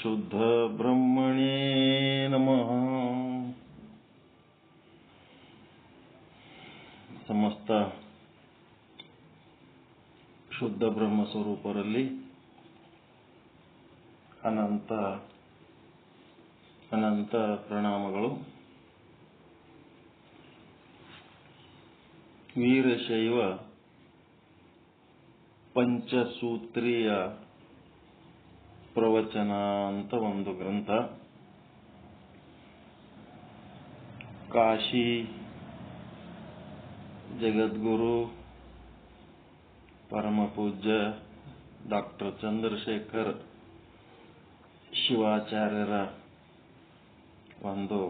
ಶುದ್ಧ ಬ್ರಹ್ಮಣೇ ನಮಃ. ಸಮಸ್ತ ಶುದ್ಧ ಬ್ರಹ್ಮ ಸ್ವರೂಪರಲ್ಲಿ ಅನಂತ ಅನಂತ ಪ್ರಣಾಮಗಳು. ವೀರಶೈವ ಪಂಚಸೂತ್ರೀಯ ಪ್ರವಚನ ಅಂತ ಒಂದು ಗ್ರಂಥ. ಕಾಶಿ ಜಗದ್ಗುರು ಪರಮ ಪೂಜ್ಯ ಡಾಕ್ಟರ್ ಚಂದ್ರಶೇಖರ್ ಶಿವಾಚಾರ್ಯರ ಒಂದು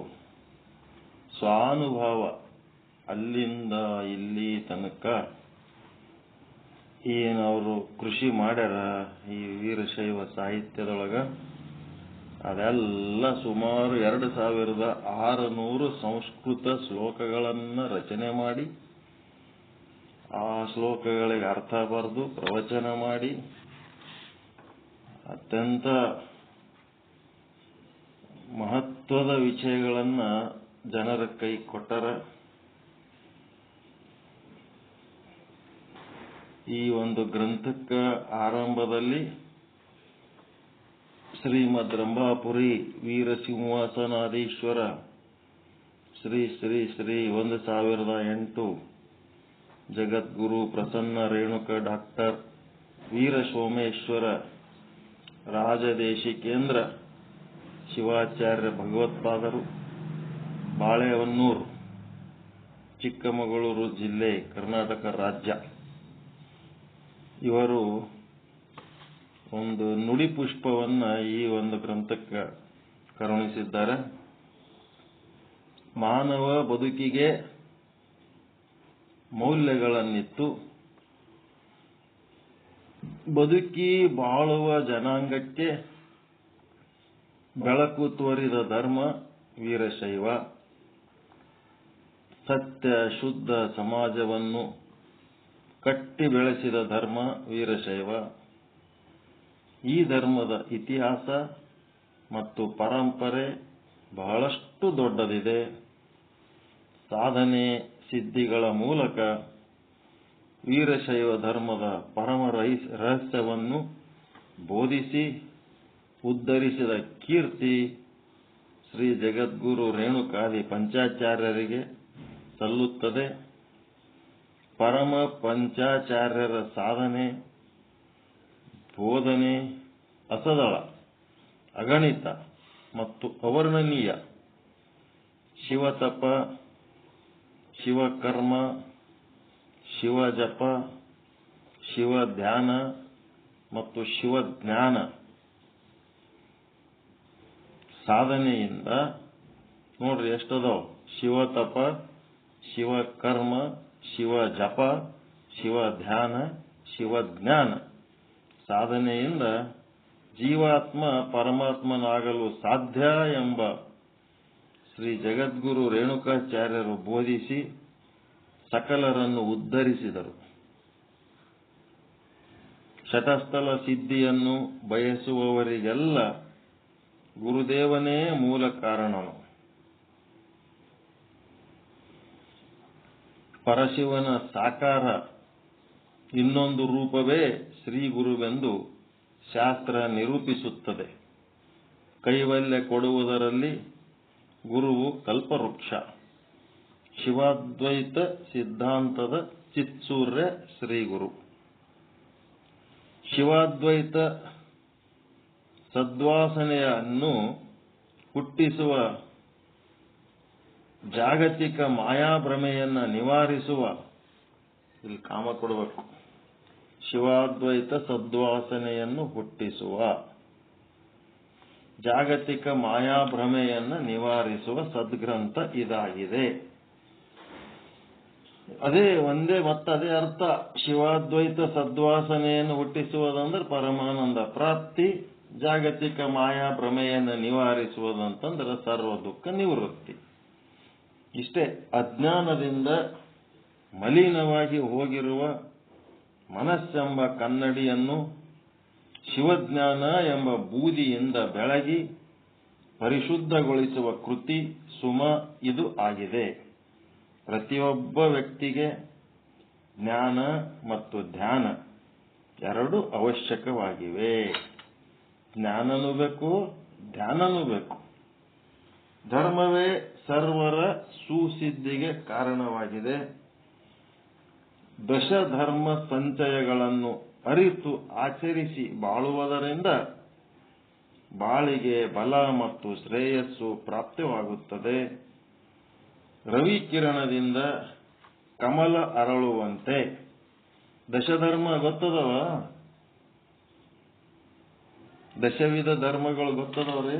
ಸ್ವಾನುಭವ, ಅಲ್ಲಿಂದ ಇಲ್ಲಿ ತನಕ ಏನವರು ಕೃಷಿ ಮಾಡ್ಯಾರ ಈ ವೀರಶೈವ ಸಾಹಿತ್ಯದೊಳಗ, ಅದೆಲ್ಲ ಸುಮಾರು 2600 ಸಂಸ್ಕೃತ ಶ್ಲೋಕಗಳನ್ನು ರಚನೆ ಮಾಡಿ, ಆ ಶ್ಲೋಕಗಳಿಗೆ ಅರ್ಥ ಬರೆದು ಪ್ರವಚನ ಮಾಡಿ ಅತ್ಯಂತ ಮಹತ್ವದ ವಿಷಯಗಳನ್ನು ಜನರ ಕೈ ಕೊಟ್ಟರ. ಈ ಒಂದು ಗ್ರಂಥಕ್ಕೆ ಆರಂಭದಲ್ಲಿ ಶ್ರೀಮದ್ ರಂಭಾಪುರಿ ವೀರಸಿಂಹಾಸನಾಧೀಶ್ವರ ಶ್ರೀ ಶ್ರೀ ಶ್ರೀ 1008 ಜಗದ್ಗುರು ಪ್ರಸನ್ನ ರೇಣುಕ ಡಾಕ್ಟರ್ ವೀರಸೋಮೇಶ್ವರ ರಾಜದೇಶಿಕೇಂದ್ರ ಶಿವಾಚಾರ್ಯ ಭಗವತ್ಪಾದರು, ಬಾಳೆಹೊನ್ನೂರು, ಚಿಕ್ಕಮಗಳೂರು ಜಿಲ್ಲೆ, ಕರ್ನಾಟಕ ರಾಜ್ಯ. ಇವರು ಒಂದು ನುಡಿ ಪುಷ್ಪವನ್ನ ಈ ಒಂದು ಗ್ರಂಥಕ್ಕೆ ಕರುಣಿಸಿದ್ದಾರೆ. ಮಾನವ ಬದುಕಿಗೆ ಮೌಲ್ಯಗಳನ್ನಿತ್ತು, ಬದುಕಿ ಬಾಳುವ ಜನಾಂಗಕ್ಕೆ ಬೆಳಕು ತೋರಿದ ಧರ್ಮ ವೀರಶೈವ. ಸತ್ಯ ಶುದ್ಧ ಸಮಾಜವನ್ನು ಕಟ್ಟಿ ಬೆಳೆಸಿದ ಧರ್ಮ ವೀರಶೈವ. ಈ ಧರ್ಮದ ಇತಿಹಾಸ ಮತ್ತು ಪರಂಪರೆ ಬಹಳಷ್ಟು ದೊಡ್ಡದಿದೆ. ಸಾಧನೆ ಸಿದ್ಧಿಗಳ ಮೂಲಕ ವೀರಶೈವ ಧರ್ಮದ ಪರಮ ರಹಸ್ಯವನ್ನು ಬೋಧಿಸಿ ಉದ್ಧರಿಸಿದ ಕೀರ್ತಿ ಶ್ರೀ ಜಗದ್ಗುರು ರೇಣುಕಾದಿ ಪಂಚಾಚಾರ್ಯರಿಗೆ ಸಲ್ಲುತ್ತದೆ. ಪರಮ ಪಂಚಾಚಾರ್ಯರ ಸಾಧನೆ ಬೋಧನೆ ಅಸದಳ, ಅಗಣಿತ ಮತ್ತು ಅವರ್ಣನೀಯ. ಶಿವತಪ, ಶಿವಕರ್ಮ, ಶಿವಜಪ, ಶಿವಧ್ಯಾನ ಮತ್ತು ಶಿವಜ್ಞಾನ ಸಾಧನೆಯಿಂದ ನೋಡ್ರಿ ಎಷ್ಟದಾವ. ಶಿವತಪ, ಶಿವಕರ್ಮ, ಶಿವಜಪ, ಶಿವಧ್ಯಾನ, ಶಿವಜ್ಞಾನ ಸಾಧನೆಯಿಂದ ಜೀವಾತ್ಮ ಪರಮಾತ್ಮನಾಗಲು ಸಾಧ್ಯ ಎಂಬ ಶ್ರೀ ಜಗದ್ಗುರು ರೇಣುಕಾಚಾರ್ಯರು ಬೋಧಿಸಿ ಸಕಲರನ್ನು ಉದ್ಧರಿಸಿದರು. ಶತಸ್ಥಲ ಸಿದ್ಧಿಯನ್ನು ಬಯಸುವವರಿಗೆಲ್ಲ ಗುರುದೇವನೇ ಮೂಲ ಕಾರಣನು. ಪರಶಿವನ ಸಾಕಾರ ಇನ್ನೊಂದು ರೂಪವೇ ಶ್ರೀ ಗುರುವೆಂದು ಶಾಸ್ತ್ರ ನಿರೂಪಿಸುತ್ತದೆ. ಕೈವಲ್ಯ ಕೊಡುವುದರಲ್ಲಿ ಗುರುವು ಕಲ್ಪವೃಕ್ಷ. ಶಿವಾದ್ವೈತ ಸಿದ್ಧಾಂತದ ಚಿತ್ಸೂರ್ಯ ಶ್ರೀಗುರು. ಶಿವಾದ್ವೈತ ಸದ್ವಾಸನೆಯನ್ನು ಹುಟ್ಟಿಸುವ, ಜಾಗತಿಕ ಮಾಯಾಭ್ರಮೆಯನ್ನ ನಿವಾರಿಸುವ, ಇಲ್ಲಿ ಕಾಮ ಕೊಡಬೇಕು, ಶಿವಾದ್ವೈತ ಸದ್ವಾಸನೆಯನ್ನು ಹುಟ್ಟಿಸುವ, ಜಾಗತಿಕ ಮಾಯಾಭ್ರಮೆಯನ್ನ ನಿವಾರಿಸುವ ಸದ್ಗ್ರಂಥ ಇದಾಗಿದೆ. ಅದೇ ಅರ್ಥ. ಶಿವಾದ್ವೈತ ಸದ್ವಾಸನೆಯನ್ನು ಹುಟ್ಟಿಸುವುದಂದ್ರೆ ಪರಮಾನಂದ ಪ್ರಾಪ್ತಿ, ಜಾಗತಿಕ ಮಾಯಾ ಭ್ರಮೆಯನ್ನು ನಿವಾರಿಸುವುದಂತಂದ್ರೆ ಸರ್ವ ದುಃಖ ನಿವೃತ್ತಿ. ಇಷ್ಟೇ. ಅಜ್ಞಾನದಿಂದ ಮಲಿನವಾಗಿ ಹೋಗಿರುವ ಮನಸ್ಸೆಂಬ ಕನ್ನಡಿಯನ್ನು ಶಿವಜ್ಞಾನ ಎಂಬ ಬೂದಿಯಿಂದ ಬೆಳಗಿ ಪರಿಶುದ್ಧಗೊಳಿಸುವ ಕೃತಿ ಸುಮ ಇದು ಆಗಿದೆ. ಪ್ರತಿಯೊಬ್ಬ ವ್ಯಕ್ತಿಗೆ ಜ್ಞಾನ ಮತ್ತು ಧ್ಯಾನ ಎರಡು ಅವಶ್ಯಕವಾಗಿವೆ. ಜ್ಞಾನನೂ ಬೇಕು, ಧ್ಯಾನನೂ ಬೇಕು. ಧರ್ಮವೇ ಸರ್ವರ ಸುಸಿದ್ಧಿಗೆ ಕಾರಣವಾಗಿದೆ. ದಶಧರ್ಮ ಸಂಚಯಗಳನ್ನು ಅರಿತು ಆಚರಿಸಿ ಬಾಳುವುದರಿಂದ ಬಾಳಿಗೆ ಬಲ ಮತ್ತು ಶ್ರೇಯಸ್ಸು ಪ್ರಾಪ್ತವಾಗುತ್ತದೆ. ರವಿಕಿರಣದಿಂದ ಕಮಲ ಅರಳುವಂತೆ. ದಶಧರ್ಮ ಗೊತ್ತದವ? ದಶವಿಧ ಧರ್ಮಗಳು ಗೊತ್ತದವ್ರಿ?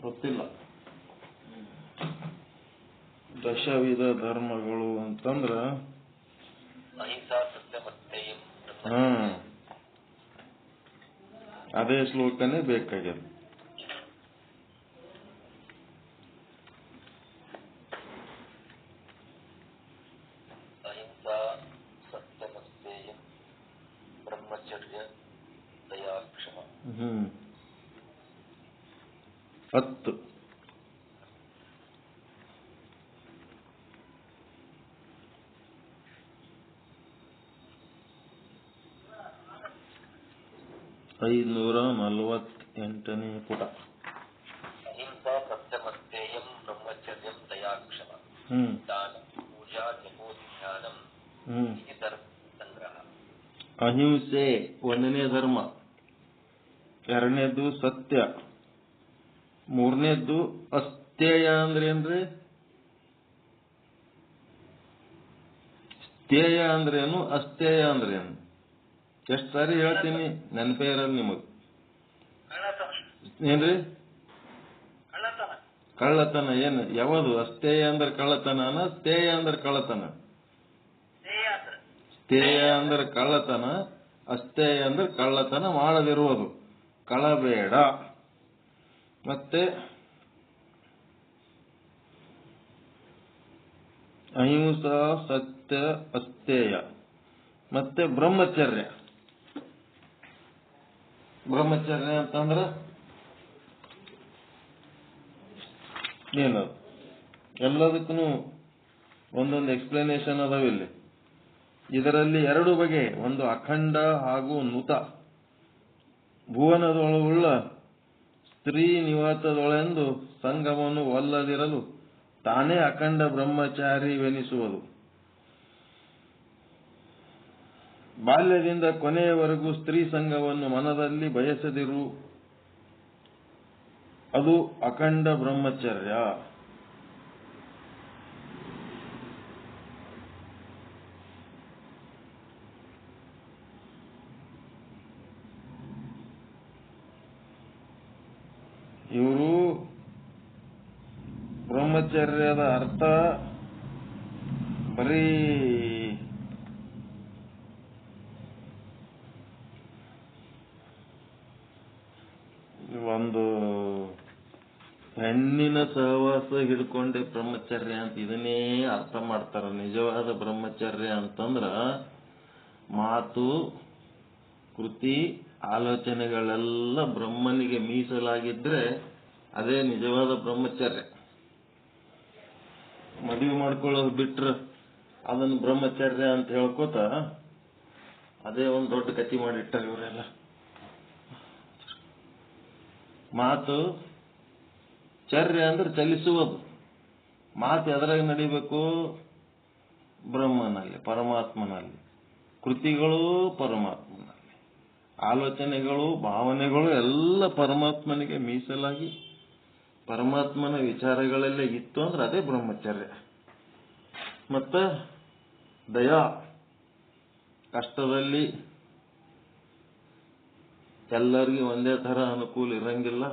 ಗೊತ್ತಿಲ್ಲ. ದಶವಿಧ ಧರ್ಮಗಳು ಅಂತಂದ್ರ ಅದೇ ಶ್ಲೋಕನೇ ಬೇಕಾಗ್ಯದ. ಅಹಿಂಸಾ ಸತ್ಯಮಸ್ತೇಯಂ ಬ್ರಹ್ಮಚರ್ಯ ದಯಾಕ್ಷಮ. 10 548ನೇ ಪುಟ. ಅಹಿಂಸಾ ಸತ್ಯಮಸ್ತೇಯಂ ಬ್ರಹ್ಮಚರ್ಯಂ ದಯಾಕ್ಷಮ. ದಾನ ಪೂಜಾ ಜಪೋ ಧ್ಯಾನಂ ಇದು ಧರ್ಮ ಸಂಗ್ರಹ. ಅಹಿಂಸೆ ಒಂದನೇ ಧರ್ಮ, ಎರಡನೇದು ಸತ್ಯ, ಮೂರನೇದ್ದು ಅಸ್ಥೇಯ ಅಂದ್ರೇನ್ರಿ? ಸ್ಥೇಯ ಅಂದ್ರೇನು, ಅಸ್ಥೇಯ ಅಂದ್ರೇನು? ಎಷ್ಟು ಸಾರಿ ಹೇಳ್ತೀನಿ, ನೆನಪೇ ಇರಲ್ಲ ನಿಮಗ್. ಏನ್ರಿ? ಕಳ್ಳತನ. ಏನು ಯಾವುದು? ಅಸ್ಥೇಯ ಅಂದ್ರೆ ಕಳ್ಳತನ, ಸ್ಥೇಯ ಅಂದ್ರೆ ಕಳ್ಳತನ. ಸ್ಥೇಯ ಅಂದ್ರೆ ಕಳ್ಳತನ, ಅಸ್ಥೇಯ ಅಂದ್ರೆ ಕಳ್ಳತನ ಮಾಡದಿರುವುದು, ಕಳಬೇಡ. ಮತ್ತೆ ಅಹಿಂಸಾ ಸತ್ಯ ಅಸ್ಥೇಯ. ಮತ್ತೆ ಬ್ರಹ್ಮಚರ್ಯ. ಬ್ರಹ್ಮಚರ್ಯ ಅಂತಂದ್ರ ಏನದು? ಎಲ್ಲದಕ್ಕೂ ಒಂದೊಂದು ಎಕ್ಸ್ಪ್ಲನೇಷನ್ ಅದಾವಿಲ್ಲಿ. ಇದರಲ್ಲಿ ಎರಡು ಬಗೆ, ಒಂದು ಅಖಂಡ ಹಾಗೂ ನುತ. ಭುವನದೊಳುಳ್ಳ ಸ್ತ್ರೀ ನಿವಾತದೊಳೆಂದು ಸಂಗಮವನ್ನು ಒಲ್ಲದಿರಲು ತಾನೇ ಅಖಂಡ ಬ್ರಹ್ಮಚಾರಿವೆನಿಸುವುದು. ಬಾಲ್ಯದಿಂದ ಕೊನೆಯವರೆಗೂ ಸ್ತ್ರೀ ಸಂಘವನ್ನು ಮನದಲ್ಲಿ ಬಯಸದಿರು, ಅದು ಅಖಂಡ ಬ್ರಹ್ಮಚರ್ಯ. ಇವರು ಬ್ರಹ್ಮಚರ್ಯದ ಅರ್ಥ ಬರೀ ಒಂದು ಹೆಣ್ಣಿನ ಸಹವಾಸ ಹಿಡ್ಕೊಂಡೆ ಬ್ರಹ್ಮಚರ್ಯ ಅಂತ ಇದನ್ನೇ ಅರ್ಥ ಮಾಡ್ತಾರ. ನಿಜವಾದ ಬ್ರಹ್ಮಚರ್ಯ ಅಂತಂದ್ರ ಮಾತು, ಕೃತಿ, ಆಲೋಚನೆಗಳೆಲ್ಲ ಬ್ರಹ್ಮನಿಗೆ ಮೀಸಲಾಗಿದ್ರೆ ಅದೇ ನಿಜವಾದ ಬ್ರಹ್ಮಚರ್ಯ. ಮದುವೆ ಮಾಡ್ಕೊಳ್ಳೋದು ಬಿಟ್ರ ಅದನ್ನು ಬ್ರಹ್ಮಚರ್ಯ ಅಂತ ಹೇಳ್ಕೋತ ಅದೇ ಒಂದು ದೊಡ್ಡ ಕತಿ ಮಾಡಿಟ್ಟಾರ ಇವರೆಲ್ಲ. ಮಾತು ಚರ್ಯ ಅಂದ್ರೆ ಚಲಿಸುವುದು. ಮಾತು ಎದರಾಗ ನಡಿಬೇಕು? ಬ್ರಹ್ಮನಲ್ಲಿ, ಪರಮಾತ್ಮನಲ್ಲಿ. ಕೃತಿಗಳು ಪರಮಾತ್ಮನಲ್ಲಿ, ಆಲೋಚನೆಗಳು, ಭಾವನೆಗಳು ಎಲ್ಲ ಪರಮಾತ್ಮನಿಗೆ ಮೀಸಲಾಗಿ ಪರಮಾತ್ಮನ ವಿಚಾರಗಳೆಲ್ಲ ಇತ್ತು ಅಂದ್ರೆ ಅದೇ ಬ್ರಹ್ಮಚರ್ಯ. ಮತ್ತ ದಯಾ, ಕಷ್ಟದಲ್ಲಿ ಎಲ್ಲರಿಗೂ ಒಂದೇ ತರ ಅನುಕೂಲ ಇರಂಗಿಲ್ಲ.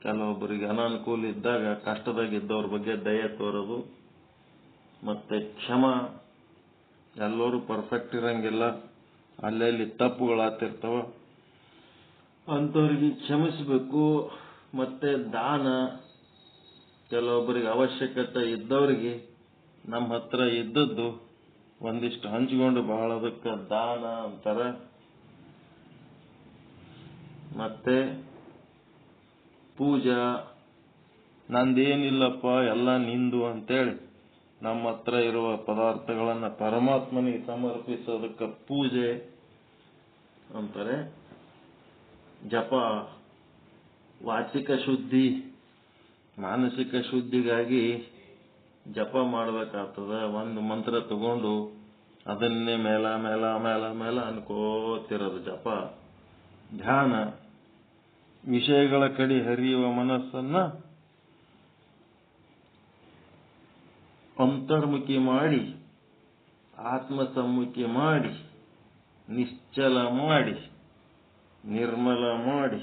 ಕೆಲವೊಬ್ಬರಿಗೆ ಅನಾನುಕೂಲ ಇದ್ದಾಗ ಕಷ್ಟದಾಗಿದ್ದವ್ರ ಬಗ್ಗೆ ದಯೆ ತೋರೋದು. ಮತ್ತೆ ಕ್ಷಮ, ಎಲ್ಲರೂ ಪರ್ಫೆಕ್ಟ್ ಇರಂಗಿಲ್ಲ, ಅಲ್ಲೆಲ್ಲಿ ತಪ್ಪುಗಳಾಗ್ತಿರ್ತಾವ, ಅಂಥವ್ರಿಗೆ ಕ್ಷಮಿಸಬೇಕು. ಮತ್ತೆ ದಾನ, ಕೆಲವೊಬ್ಬರಿಗೆ ಅವಶ್ಯಕತೆ ಇದ್ದವರಿಗೆ ನಮ್ಮ ಹತ್ರ ಇದ್ದದ್ದು ಒಂದಿಷ್ಟು ಹಂಚಿಕೊಂಡು ಬಹಳದಕ್ಕೆ ದಾನ ಅಂತಾರೆ. ಮತ್ತೆ ಪೂಜಾ, ನಂದೇನಿಲ್ಲಪ್ಪ ಎಲ್ಲ ನಿಂದು ಅಂತೇಳಿ ನಮ್ಮ ಹತ್ರ ಇರುವ ಪದಾರ್ಥಗಳನ್ನ ಪರಮಾತ್ಮನಿಗೆ ಸಮರ್ಪಿಸೋದಕ್ಕೆ ಪೂಜೆ ಅಂತಾರೆ. ಜಪ, ವಾಚಿಕ ಶುದ್ಧಿ, ಮಾನಸಿಕ ಶುದ್ಧಿಗಾಗಿ ಜಪ ಮಾಡಬೇಕಾಗ್ತದ. ಒಂದು ಮಂತ್ರ ತಗೊಂಡು ಅದನ್ನೇ ಮೇಲ ಮೇಲ ಮೇಲ ಮೇಲ ಅನ್ಕೋತಿರೋದು ಜಪ. ಧ್ಯಾನ, ವಿಷಯಗಳ ಕಡೆ ಹರಿಯುವ ಮನಸ್ಸನ್ನ ಅಂತರ್ಮುಖಿ ಮಾಡಿ, ಆತ್ಮಸಮ್ಮುಖಿ ಮಾಡಿ, ನಿಶ್ಚಲ ಮಾಡಿ, ನಿರ್ಮಲ ಮಾಡಿ,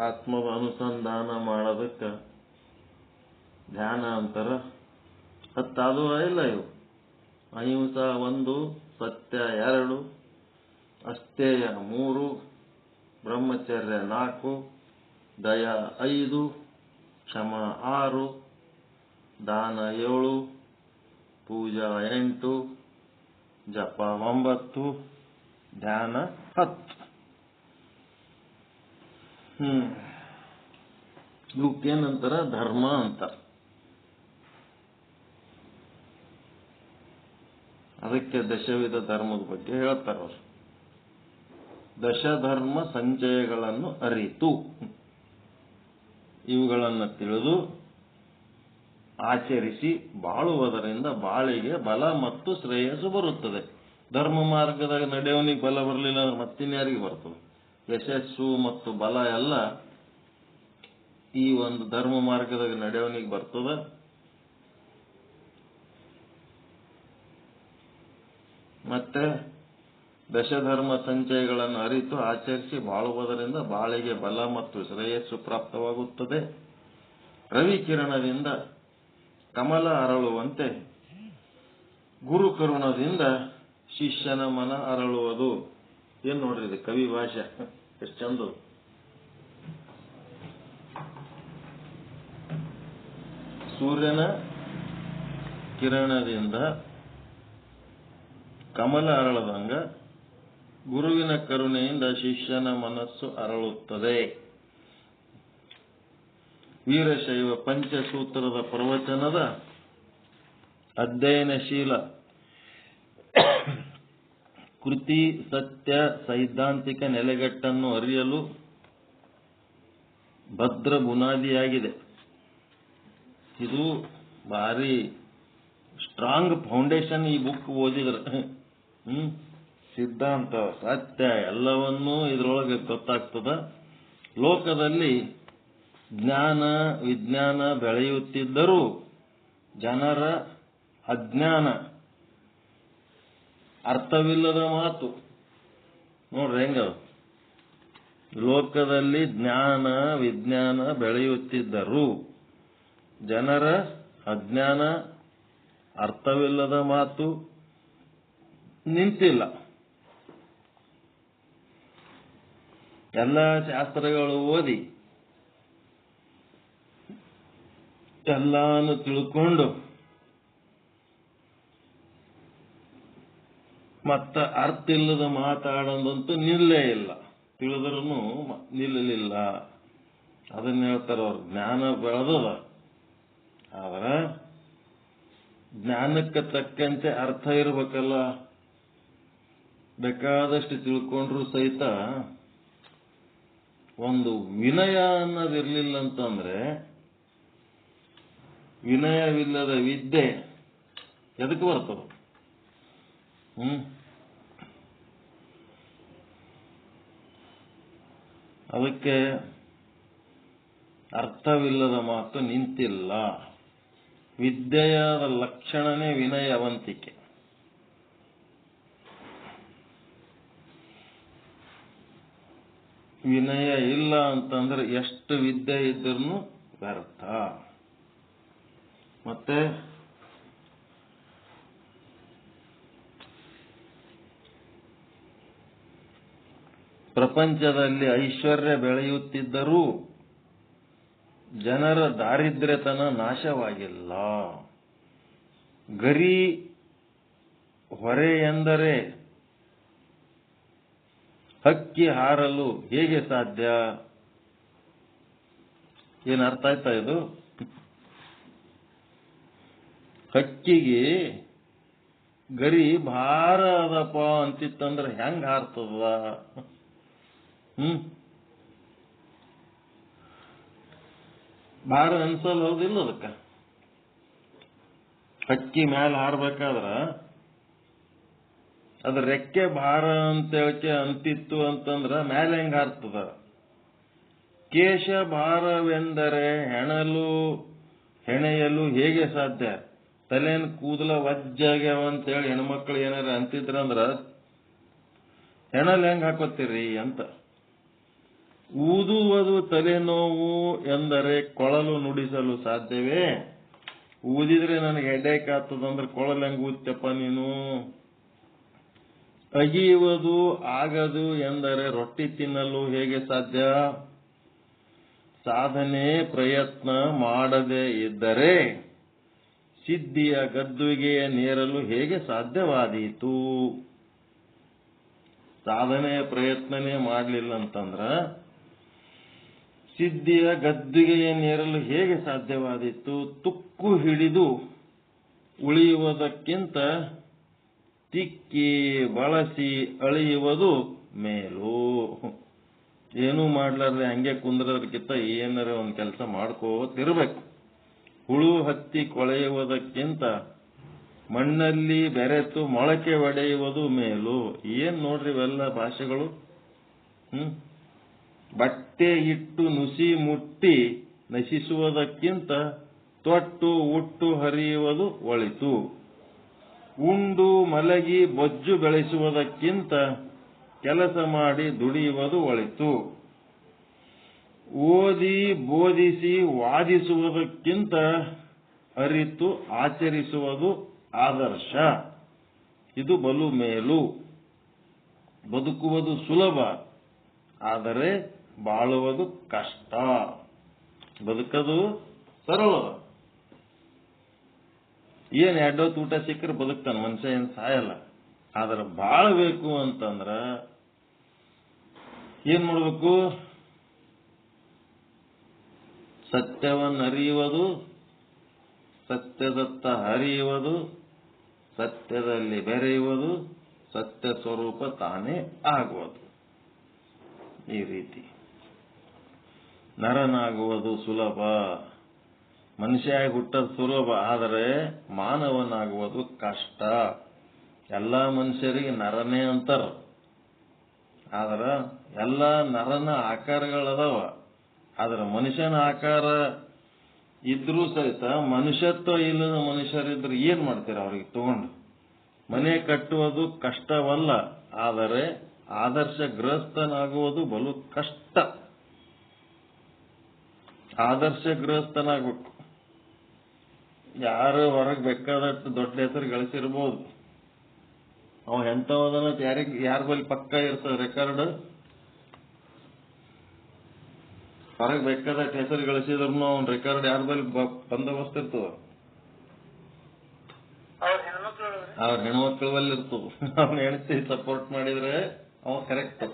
ಆತ್ಮದ ಅನುಸಂಧಾನ ಮಾಡೋದಕ್ಕೆ ಧ್ಯಾನ ಅಂತಾರ. ಹತ್ತಾದು ಇಲ್ಲ ಇವು. ಅಹಿಂಸಾ 1, ಸತ್ಯ 2, ಅಸ್ಥೇಯ 3, ಬ್ರಹ್ಮಚರ್ಯ 4, ದಯ 5, ಕ್ಷಮ 6, ದಾನ 7, ಪೂಜಾ 8, ಜಪ 9, ಧ್ಯಾನ 10. ಇವಕ್ಕೇನಂತಾರ? ಧರ್ಮ ಅಂತ. ಅದಕ್ಕೆ ದಶವಿಧ ಧರ್ಮದ ಬಗ್ಗೆ ಹೇಳ್ತಾರ ಅವರು. ದಶಧರ್ಮ ಸಂಚಯಗಳನ್ನು ಅರಿತು ಇವುಗಳನ್ನು ತಿಳಿದು ಆಚರಿಸಿ ಬಾಳುವುದರಿಂದ ಬಾಳಿಗೆ ಬಲ ಮತ್ತು ಶ್ರೇಯಸ್ಸು ಬರುತ್ತದೆ. ಧರ್ಮ ಮಾರ್ಗದಾಗ ನಡೆಯವನಿಗೆ ಬಲ ಬರಲಿಲ್ಲ ಅಂದ್ರೆ ಮತ್ತಿನ್ಯಾರಿಗೆ ಬರ್ತದೆ? ಯಶಸ್ಸು ಮತ್ತು ಬಲ ಎಲ್ಲ ಈ ಒಂದು ಧರ್ಮ ಮಾರ್ಗದಾಗ ನಡೆಯವನಿಗೆ ಬರ್ತದೆ. ಮತ್ತೆ ದಶಧರ್ಮ ಸಂಚಯಗಳನ್ನು ಅರಿತು ಆಚರಿಸಿ ಬಾಳುವುದರಿಂದ ಬಾಳಿಗೆ ಬಲ ಮತ್ತು ಶ್ರೇಯಸ್ಸು ಪ್ರಾಪ್ತವಾಗುತ್ತದೆ. ರವಿಕಿರಣದಿಂದ ಕಮಲ ಅರಳುವಂತೆ ಗುರು ಕರುಣದಿಂದ ಶಿಷ್ಯನ ಮನ ಅರಳುವುದು. ಏನ್ ನೋಡ್ರಿ ಇದು ಕವಿ ಭಾಷೆ, ಎಷ್ಟು ಚಂದ. ಸೂರ್ಯನ ಕಿರಣದಿಂದ ಕಮಲ ಅರಳದಂಗ ಗುರುವಿನ ಕರುಣೆಯಿಂದ ಶಿಷ್ಯನ ಮನಸ್ಸು ಅರಳುತ್ತದೆ. ವೀರಶೈವ ಪಂಚಸೂತ್ರದ ಪ್ರವಚನದ ಅಧ್ಯಯನಶೀಲ ಕೃತಿ ಸತ್ಯ ಸೈದ್ಧಾಂತಿಕ ನೆಲೆಗಟ್ಟನ್ನು ಅರಿಯಲು ಭದ್ರ ಬುನಾದಿಯಾಗಿದೆ. ಇದು ಭಾರಿ ಸ್ಟ್ರಾಂಗ್ ಫೌಂಡೇಶನ್. ಈ ಬುಕ್ ಓದಿದ್ರೆ ಸಿದ್ಧಾಂತ ಸತ್ಯ ಎಲ್ಲವನ್ನೂ ಇದರೊಳಗೆ ಗೊತ್ತಾಗ್ತದ. ಲೋಕದಲ್ಲಿ ಜ್ಞಾನ ವಿಜ್ಞಾನ ಬೆಳೆಯುತ್ತಿದ್ದರೂ ಜನರ ಅಜ್ಞಾನ, ಅರ್ಥವಿಲ್ಲದ ಮಾತು. ನೋಡ್ರಿ ಹೆಂಗ, ಲೋಕದಲ್ಲಿ ಜ್ಞಾನ ವಿಜ್ಞಾನ ಬೆಳೆಯುತ್ತಿದ್ದರೂ ಜನರ ಅಜ್ಞಾನ, ಅರ್ಥವಿಲ್ಲದ ಮಾತು ನಿಂತಿಲ್ಲ. ಎಲ್ಲ ಶಾಸ್ತ್ರಗಳು ಓದಿ ಎಲ್ಲಾನು ತಿಳ್ಕೊಂಡು ಮತ್ತ ಅರ್ಥ ಇಲ್ಲದ ಮಾತಾಡೋದಂತೂ ನಿಲ್ಲೇ ಇಲ್ಲ. ತಿಳಿದ್ರೂ ನಿಲ್ಲಲಿಲ್ಲ. ಅದನ್ನ ಹೇಳ್ತಾರ ಅವ್ರು. ಜ್ಞಾನ ಬೆಳೆದದ, ಆದ್ರೆ ಜ್ಞಾನಕ್ಕೆ ತಕ್ಕಂತೆ ಅರ್ಥ ಇರ್ಬೇಕಲ್ಲ. ಬೇಕಾದಷ್ಟು ತಿಳ್ಕೊಂಡ್ರು ಸಹಿತ ಒಂದು ವಿನಯ ಅನ್ನೋದಿರ್ಲಿಲ್ಲ ಅಂತಂದ್ರೆ, ವಿನಯವಿಲ್ಲದ ವಿದ್ಯೆ ಎದಕ್ಕೆ ಬರ್ತದ? ಅದಕ್ಕೆ ಅರ್ಥವಿಲ್ಲದ ಮಾತು ನಿಂತಿಲ್ಲ. ವಿದ್ಯೆಯ ಲಕ್ಷಣನೇ ವಿನಯವಂತಿಕೆ. ವಿನಯ ಇಲ್ಲ ಅಂತಂದ್ರೆ ಎಷ್ಟು ವಿದ್ಯೆ ಇದ್ರೂ ವ್ಯರ್ಥ. ಮತ್ತೆ ಪ್ರಪಂಚದಲ್ಲಿ ಐಶ್ವರ್ಯ ಬೆಳೆಯುತ್ತಿದ್ದರೂ ಜನರ ದಾರಿದ್ರ್ಯತನ ನಾಶವಾಗಿಲ್ಲ. ಗರಿ ಹೊರೆ ಎಂದರೆ ಹಕ್ಕಿ ಹಾರಲು ಹೇಗೆ ಸಾಧ್ಯ? ಏನು ಅರ್ಥ ಆಯ್ತಾ ಇದು? ಹಕ್ಕಿಗೆ ಗರಿ ಭಾರ ಅದಪ್ಪ ಅಂತಿತ್ತಂದ್ರೆ ಹೆಂಗ್ ಹಾರ್ತದ? ಭಾರ ಅನ್ಸಲ್, ಹೌದಿಲ್ಲ? ಅದಕ್ಕ ಹಕ್ಕಿ ಮ್ಯಾಲ ಹಾರ್ಬೇಕಾದ್ರ ಅದ್ರ ರೆಕ್ಕೆ ಭಾರ ಅಂತ ಅಂತಿತ್ತು ಅಂತಂದ್ರ ಮ್ಯಾಲ ಹೆಂಗ್ ಹಾರ್ತದ? ಕೇಶ ಭಾರವೆಂದರೆ ಹೆಣೆಯಲು ಹೇಗೆ ಸಾಧ್ಯ? ತಲೆನ್ ಕೂದಲ ವಜ್ಜಾಗ್ಯಾವ ಅಂತೇಳಿ ಹೆಣ್ಮಕ್ಳು ಏನಾರ ಅಂತಿದ್ರಂದ್ರ ಹೆಣಲ್ ಹೆಂಗ್ ಹಾಕೋತೀರಿ ಅಂತ. ಊದುವುದು ತಲೆನೋವು ಎಂದರೆ ಕೊಳಲು ನುಡಿಸಲು ಸಾಧ್ಯವೇ? ಊದಿದ್ರೆ ನನಗೆ ಹೆಡ್ಡೇಕ್ ಆಗ್ತದಂದ್ರೆ ಕೊಳಲು ಹೆಂಗ್ ಊದ್ತಪ್ಪ ನೀನು? ಅಗಿಯುವುದು ಆಗದು ಎಂದರೆ ರೊಟ್ಟಿ ತಿನ್ನಲು ಹೇಗೆ ಸಾಧ್ಯ? ಸಾಧನೆ ಪ್ರಯತ್ನ ಮಾಡದೇ ಇದ್ದರೆ ಸಿದ್ಧಿಯ ಗದ್ದುಗೆಯ ನೇರಲು ಹೇಗೆ ಸಾಧ್ಯವಾದೀತು? ಸಾಧನೆಯ ಪ್ರಯತ್ನನೇ ಮಾಡಲಿಲ್ಲ ಅಂತಂದ್ರ ಸಿದ್ಧಿಯ ಗದ್ದುಗೆಯ ನೇರಲು ಹೇಗೆ ಸಾಧ್ಯವಾದೀತು? ತುಕ್ಕು ಹಿಡಿದು ಉಳಿಯುವುದಕ್ಕಿಂತ ತಿಕ್ಕಿ ಬಳಸಿ ಅಳಿಯುವುದು ಮೇಲು. ಏನೂ ಮಾಡ್ಲಾರ್ದೆ ಹಂಗೆ ಕುಂದ್ರದಕ್ಕಿಂತ ಏನಾರ ಒಂದ್ ಕೆಲಸ ಮಾಡ್ಕೋತಿರ್ಬೇಕು. ಹುಳು ಹತ್ತಿ ಕೊಳೆಯುವುದಕ್ಕಿಂತ ಮಣ್ಣಲ್ಲಿ ಬೆರೆತು ಮೊಳಕೆ ಒಡೆಯುವುದು ಮೇಲು. ಏನ್ ನೋಡ್ರಿ ಇವೆಲ್ಲ ಭಾಷೆಗಳು. ಬಟ್ಟೆ ಇಟ್ಟು ನುಸಿ ಮುಟ್ಟಿ ನಶಿಸುವುದಕ್ಕಿಂತ ತೊಟ್ಟು ಉಟ್ಟು ಹರಿಯುವುದು ಒಳಿತು. ಉಂಡು ಮಲಗಿ ಬೊಜ್ಜು ಬೆಳೆಸುವುದಕ್ಕಿಂತ ಕೆಲಸ ಮಾಡಿ ದುಡಿಯುವುದು ಒಳಿತು. ಓದಿ ಬೋಧಿಸಿ ವಾದಿಸುವುದಕ್ಕಿಂತ ಅರಿತು ಆಚರಿಸುವುದು ಆದರ್ಶ. ಇದು ಬಲು ಮೇಲು. ಬದುಕುವುದು ಸುಲಭ, ಆದರೆ ಬಾಳುವುದು ಕಷ್ಟ. ಬದುಕದು ಸರಳ. ಏನ್ ಎರಡೊತ್ತು ಊಟ ಸಿಕ್ಕರೆ ಬದುಕ್ತಾನ ಮನುಷ್ಯ, ಏನ್ ಸಾಯಲ್ಲ. ಆದ್ರೆ ಬಾಳ್ಬೇಕು ಅಂತಂದ್ರ ಏನ್ ಮಾಡ್ಬೇಕು? ಸತ್ಯವನ್ನು ಅರಿಯುವುದು, ಸತ್ಯದತ್ತ ಹರಿಯುವುದು, ಸತ್ಯದಲ್ಲಿ ಬೆರೆಯುವುದು, ಸತ್ಯ ಸ್ವರೂಪ ತಾನೇ ಆಗುವುದು. ಈ ರೀತಿ ನರನಾಗುವುದು ಸುಲಭ. ಮನುಷ್ಯ ಹುಟ್ಟೋದು ಸುಲಭ, ಆದರೆ ಮಾನವನಾಗುವುದು ಕಷ್ಟ. ಎಲ್ಲ ಮನುಷ್ಯರಿಗೆ ನರನೇ ಅಂತಾರ, ಆದ್ರ ಎಲ್ಲ ನರನ ಆಕಾರಗಳದಾವ. ಆದ್ರೆ ಮನುಷ್ಯನ ಆಕಾರ ಇದ್ರೂ ಸಹಿತ ಮನುಷ್ಯತ್ವ ಇಲ್ಲದ ಮನುಷ್ಯರಿದ್ರೆ ಏನ್ ಮಾಡ್ತೀರ? ಅವ್ರಿಗೆ ತಗೊಂಡು ಮನೆ ಕಟ್ಟುವುದು ಕಷ್ಟವಲ್ಲ, ಆದರೆ ಆದರ್ಶ ಗೃಹಸ್ಥನಾಗುವುದು ಬಲು ಕಷ್ಟ. ಆದರ್ಶ ಗೃಹಸ್ಥನಾಗಬೇಕು. ಯಾರು ಹೊರಗೆ ಬೇಕಾದಷ್ಟು ದೊಡ್ಡ ಹೆಸರು ಗಳಿಸಿರ್ಬೋದು, ಅವ ಎಂತವದನ್ನ ಯಾರ ಬಳಿ ಪಕ್ಕ ಇರ್ತದೆ ರೆಕಾರ್ಡ್. ಹೊರಗೆ ಬೇಕಾದಷ್ಟು ಹೆಸರು ಗಳಿಸಿದ್ರು ಅವನ್ ರೆಕಾರ್ಡ್ ಯಾರ ಬಳಿ ಬಂದೋಬಸ್ತ್ ಇರ್ತದ? ಅವ್ರ ಹೆಣ್ಮಕ್ಳ ಬಲ್ಲಿ ಇರ್ತದ. ಅವ್ನ ಹೆಣ್ತಿ ಸಪೋರ್ಟ್ ಮಾಡಿದ್ರೆ ಅವ ಕರೆಕ್ಟ್.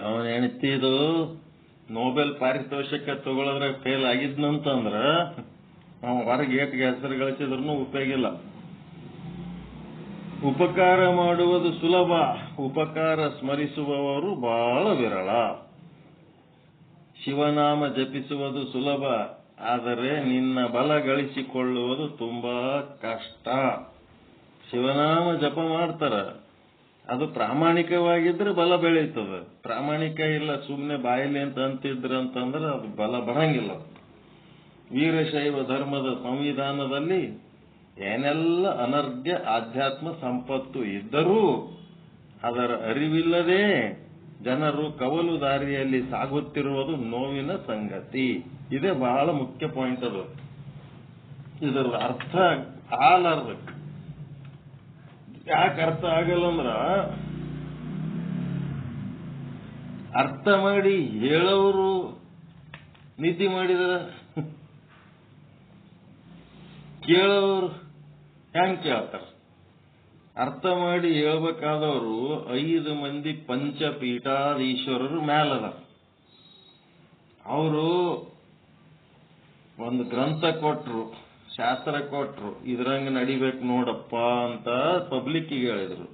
ಅವನ ಹೆಣ್ತಿದು ನೋಬೆಲ್ ಪಾರಿತೋಷಕ ತಗೊಳದ್ರೆ ಫೇಲ್ ಆಗಿದ್ನಂತಂದ್ರ ಅವ ಹೊರಗೆ ಏಟಿಗೆ ಹೆಸರು ಗಳಿಸಿದ್ರು ಉಪಯೋಗ ಇಲ್ಲ. ಉಪಕಾರ ಮಾಡುವುದು ಸುಲಭ, ಉಪಕಾರ ಸ್ಮರಿಸುವವರು ಬಹಳ ವಿರಳ. ಶಿವನಾಮ ಜಪಿಸುವುದು ಸುಲಭ, ಆದರೆ ನಿನ್ನ ಬಲ ಗಳಿಸಿಕೊಳ್ಳುವುದು ತುಂಬಾ ಕಷ್ಟ. ಶಿವನಾಮ ಜಪ ಮಾಡ್ತಾರ, ಅದು ಪ್ರಾಮಾಣಿಕವಾಗಿದ್ರೆ ಬಲ ಬೆಳೀತದೆ. ಪ್ರಾಮಾಣಿಕ ಇಲ್ಲ, ಸುಮ್ಮನೆ ಬಾಯಿಲಿ ಅಂತ ಅಂತಿದ್ರ ಅಂತಂದ್ರೆ ಅದು ಬಲ ಬರಂಗಿಲ್ಲ. ವೀರಶೈವ ಧರ್ಮದ ಸಂವಿಧಾನದಲ್ಲಿ ಏನೆಲ್ಲ ಅನರ್ಘ್ಯ ಆಧ್ಯಾತ್ಮ ಸಂಪತ್ತು ಇದ್ದರೂ ಅದರ ಅರಿವಿಲ್ಲದೆ ಜನರು ಕವಲು ದಾರಿಯಲ್ಲಿ ಸಾಗುತ್ತಿರುವುದು ನೋವಿನ ಸಂಗತಿ. ಇದೇ ಬಹಳ ಮುಖ್ಯ ಪಾಯಿಂಟ್. ಅದು ಇದರ ಅರ್ಥ ಆಲಾರ್ದಕ್ಕೆ. ಯಾಕೆ ಅರ್ಥ ಆಗಲ್ಲ ಅಂದ್ರ, ಅರ್ಥ ಮಾಡಿ ಹೇಳೋರು ನಿದ್ದೆ ಮಾಡಿದ್ರ ಕೇಳೋರು ಹೆಂಗ್ ಕೇಳ್ತಾರ? ಅರ್ಥ ಮಾಡಿ ಹೇಳ್ಬೇಕಾದವರು 5 ಮಂದಿ ಪಂಚಪೀಠಾಧೀಶ್ವರರು ಮ್ಯಾಲದ. ಅವರು ಒಂದು ಗ್ರಂಥ ಕೊಟ್ರು, ಶಾಸ್ತ್ರ ಕೊಟ್ರು, ಇದ್ರಂಗ ನಡಿಬೇಕು ನೋಡಪ್ಪ ಅಂತ ಪಬ್ಲಿಕ್ಕಿಗೆ ಹೇಳಿದ್ರು.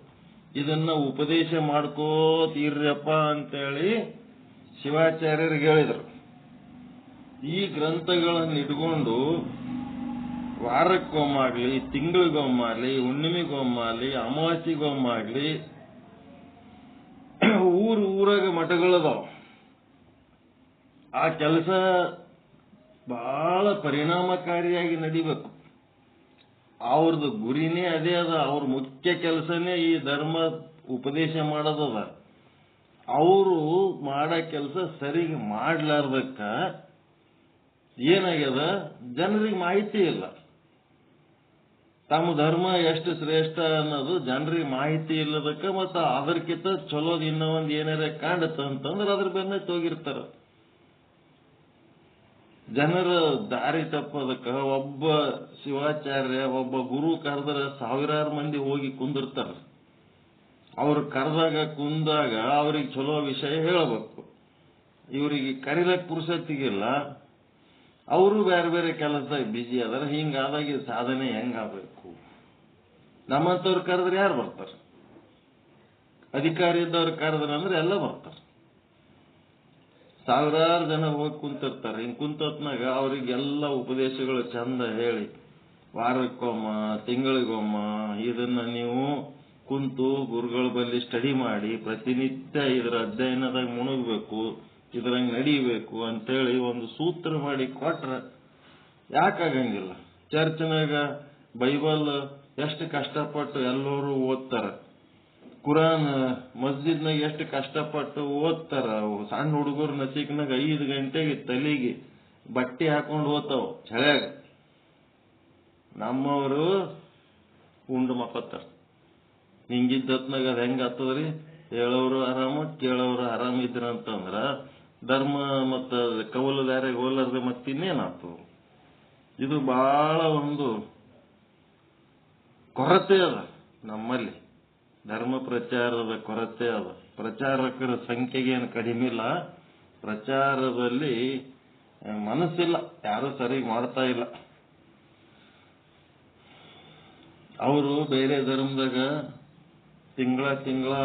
ಇದನ್ನ ಉಪದೇಶ ಮಾಡ್ಕೋತೀರ್ಯಪ್ಪ ಅಂತೇಳಿ ಶಿವಾಚಾರ್ಯರಿಗೆ ಹೇಳಿದ್ರು. ಈ ಗ್ರಂಥಗಳನ್ನು ಇಟ್ಕೊಂಡು ವಾರಕ್ಕೊಮ್ಮಾಗ್ಲಿ, ತಿಂಗಳಿಗೊಮ್ಮಾಗ್ಲಿ, ಹುಣ್ಣಿಮೆಗೊಮ್ಮಾಗ್ಲಿ, ಅಮಾವಾಸ್ಯೆಗೊಮ್ಮಾಗ್ಲಿ ಊರಾಗ ಮಠಗಳದಾವ. ಆ ಕೆಲಸ ಬಹಳ ಪರಿಣಾಮಕಾರಿಯಾಗಿ ನಡಿಬೇಕು. ಅವ್ರದ್ದು ಗುರಿನೇ ಅದೇ ಅದ. ಅವ್ರ ಮುಖ್ಯ ಕೆಲಸನೇ ಈ ಧರ್ಮ ಉಪದೇಶ ಮಾಡೋದದ. ಅವರು ಮಾಡೋ ಕೆಲಸ ಸರಿಗೆ ಮಾಡ್ಲಾರ್ದಕ್ಕ ಏನಾಗ್ಯದ, ಜನರಿಗೆ ಮಾಹಿತಿ ಇಲ್ಲ. ತಮ್ಮ ಧರ್ಮ ಎಷ್ಟು ಶ್ರೇಷ್ಠ ಅನ್ನೋದು ಜನರಿಗೆ ಮಾಹಿತಿ ಇಲ್ಲದಕ್ಕ, ಮತ್ತ ಅದಕ್ಕಿಂತ ಚಲೋದ್ ಇನ್ನೂ ಒಂದ್ ಏನಾರ ಕಾಣತ್ತಂತಂದ್ರೆ ಅದ್ರ ಬೆನ್ನ ಹೋಗಿರ್ತಾರ. ಜನರ ದಾರಿ ತಪ್ಪದಕ್ಕ ಒಬ್ಬ ಶಿವಾಚಾರ್ಯ, ಒಬ್ಬ ಗುರು ಕರೆದ್ರೆ 1000 ಮಂದಿ ಹೋಗಿ ಕುಂದಿರ್ತಾರ. ಅವ್ರು ಕರೆದಾಗ ಕುಂದಾಗ ಅವ್ರಿಗೆ ಚಲೋ ವಿಷಯ ಹೇಳಬೇಕು. ಇವರಿಗೆ ಕರಿಲಕ್ ಪುರುಸತ್ತಿಗಿಲ್ಲ, ಅವರು ಬೇರೆ ಬೇರೆ ಕೆಲಸದಾಗ ಬಿಜಿ ಅದಾರ. ಹಿಂಗಾದಾಗ ಸಾಧನೆ ಹೆಂಗಾಗಬೇಕು? ನಮ್ಮಂತವ್ರು ಕರೆದ್ರೆ ಯಾರು ಬರ್ತಾರ? ಅಧಿಕಾರಿ ಇದ್ದವ್ರು ಕರೆದ್ರಂದ್ರೆ ಎಲ್ಲ ಬರ್ತಾರ. 1000 ಜನ ಹೋಗಿ ಕುಂತಿರ್ತಾರೆ. ಹಿಂಗ್ ಕುಂತೊತ್ನಾಗ ಅವ್ರಿಗೆಲ್ಲ ಉಪದೇಶಗಳು ಚಂದ ಹೇಳಿ, ವಾರಕ್ಕೊಮ್ಮ, ತಿಂಗಳಿಗೊಮ್ಮ ಇದನ್ನ ನೀವು ಕುಂತು ಗುರುಗಳ ಬಳಿ ಸ್ಟಡಿ ಮಾಡಿ ಪ್ರತಿನಿತ್ಯ ಇದರ ಅಧ್ಯಯನದಾಗ ಮುಣಗಬೇಕು, ಇದ್ರಂಗ್ ನಡೀಬೇಕು ಅಂತೇಳಿ ಒಂದು ಸೂತ್ರ ಮಾಡಿ ಕೊಟ್ರೆ ಯಾಕಾಗಂಗಿಲ್ಲ? ಚರ್ಚ್ನಾಗ ಬೈಬಲ್ ಎಷ್ಟು ಕಷ್ಟಪಟ್ಟು ಎಲ್ಲರೂ ಓದ್ತಾರ, ಕುರಾನ್ ಮಸ್ಜಿದ್ನಾಗ ಎಷ್ಟು ಕಷ್ಟಪಟ್ಟು ಓದ್ತಾರ. ಸಣ್ಣ ಹುಡುಗರು ನಸಿಕ್ನಾಗ 5 ಗಂಟೆಗೆ ತಲೆಗೆ ಬಟ್ಟೆ ಹಾಕೊಂಡು ಓದ್ತಾವ ಚಳ್ಯಾಗ. ನಮ್ಮವರು ಉಂಡು ಮಕ್ಕೋತಾರ. ಹಿಂಗಿದ್ದತ್ನಾಗ ಅದ್ ಹೆಂಗ ಆಗ್ತದ್ರಿ? ಹೇಳೋರು ಆರಾಮ, ಕೇಳೋರು ಆರಾಮ ಇದ್ರಂತಂದ್ರ ಧರ್ಮ ಮತ್ತ ಕೌಲದಾರಿಗೆ ಹೋಲಾರ್ದೆ ಮತ್ತಿನ್ನೇನಾಗ್ತದ? ಇದು ಬಹಳ ಒಂದು ಕೊರತೆ ಅದ ನಮ್ಮಲ್ಲಿ. ಧರ್ಮ ಪ್ರಚಾರದ ಕೊರತೆ ಅದ. ಪ್ರಚಾರಕರ ಸಂಖ್ಯೆಗೇನು ಕಡಿಮೆ ಇಲ್ಲ, ಪ್ರಚಾರದಲ್ಲಿ ಮನಸ್ಸಿಲ್ಲ, ಯಾರು ಸರಿ ಮಾಡ್ತಾ ಇಲ್ಲ. ಅವರು ಬೇರೆ ಧರ್ಮದಾಗ ತಿಂಗಳ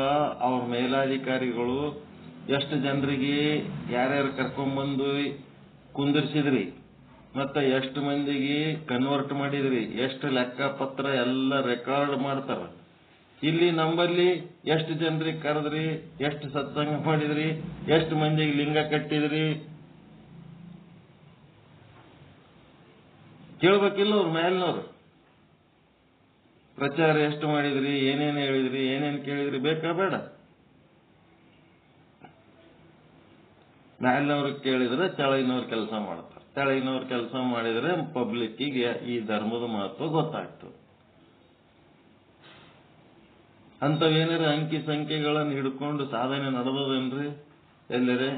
ಅವ್ರ ಮೇಲಾಧಿಕಾರಿಗಳು ಎಷ್ಟು ಜನರಿಗೆ ಯಾರ್ಯಾರು ಕರ್ಕೊಂಡ್ಬಂದು ಕುಂದಿರ್ಸಿದ್ರಿ, ಮತ್ತೆ ಎಷ್ಟು ಮಂದಿಗೆ ಕನ್ವರ್ಟ್ ಮಾಡಿದ್ರಿ, ಎಷ್ಟು ಲೆಕ್ಕಪತ್ರ ಎಲ್ಲ ರೆಕಾರ್ಡ್ ಮಾಡ್ತಾರ. ಇಲ್ಲಿ ನಂಬಲ್ಲಿ ಎಷ್ಟು ಜನರಿಗೆ ಕರೆದ್ರಿ, ಎಷ್ಟು ಸತ್ಸಂಗ ಮಾಡಿದ್ರಿ, ಎಷ್ಟು ಮಂದಿಗೆ ಲಿಂಗ ಕಟ್ಟಿದ್ರಿ ಕೇಳ್ಬೇಕಿಲ್ಲ ಅವ್ರ ಮೇಲಿನವ್ರು. ಪ್ರಚಾರ ಎಷ್ಟು ಮಾಡಿದ್ರಿ, ಏನೇನು ಹೇಳಿದ್ರಿ, ಏನೇನು ಕೇಳಿದ್ರಿ ಬೇಕಾ ಬೇಡ? ಮೇಲಿನವ್ರಿಗೆ ಕೇಳಿದ್ರೆ ತೆಳಗಿನವ್ರು ಕೆಲಸ ಮಾಡ್ತಾರೆ. ತೆಳಗಿನವ್ರು ಕೆಲಸ ಮಾಡಿದ್ರೆ ಪಬ್ಲಿಕ್ಕಿಗೆ ಈ ಧರ್ಮದ ಮಹತ್ವ ಗೊತ್ತಾಗ್ತದೆ. ಅಂತವೇನಾರ ಅಂಕಿ ಸಂಖ್ಯೆಗಳನ್ನು ಹಿಡ್ಕೊಂಡು ಸಾಧನೆ ನಡೆದದೇನ್ರಿ? ಎಲ್ಲರೇ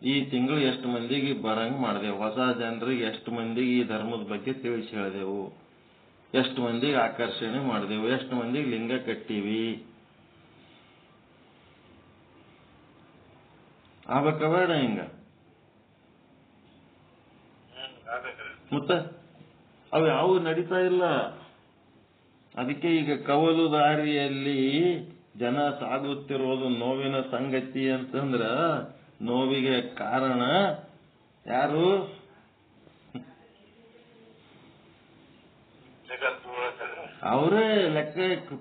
ಈ ತಿಂಗಳು ಎಷ್ಟು ಮಂದಿಗೆ ಬರಂಗ್ ಮಾಡಿದೆವು, ಹೊಸ ಜನರಿಗೆ ಎಷ್ಟು ಮಂದಿಗೆ ಈ ಧರ್ಮದ ಬಗ್ಗೆ ತಿಳಿಸಿ ಹೇಳಿದೆವು, ಎಷ್ಟು ಮಂದಿಗೆ ಆಕರ್ಷಣೆ ಮಾಡಿದೆವು, ಎಷ್ಟು ಮಂದಿಗೆ ಲಿಂಗ ಕಟ್ಟಿವಿ. ಆಗ್ಬೇಕ ಬೇಡ ಹಿಂಗ? ಮತ್ತ ಅವು ಯಾವ ನಡೀತಾ ಇಲ್ಲ. ಅದಕ್ಕೆ ಈಗ ಕವಲು ದಾರಿಯಲ್ಲಿ ಜನ ಸಾಗುತ್ತಿರೋದು ನೋವಿನ ಸಂಗತಿ ಅಂತಂದ್ರ, ನೋವಿಗೆ ಕಾರಣ ಯಾರು? ಅವರೇ ಲೆಕ್ಕ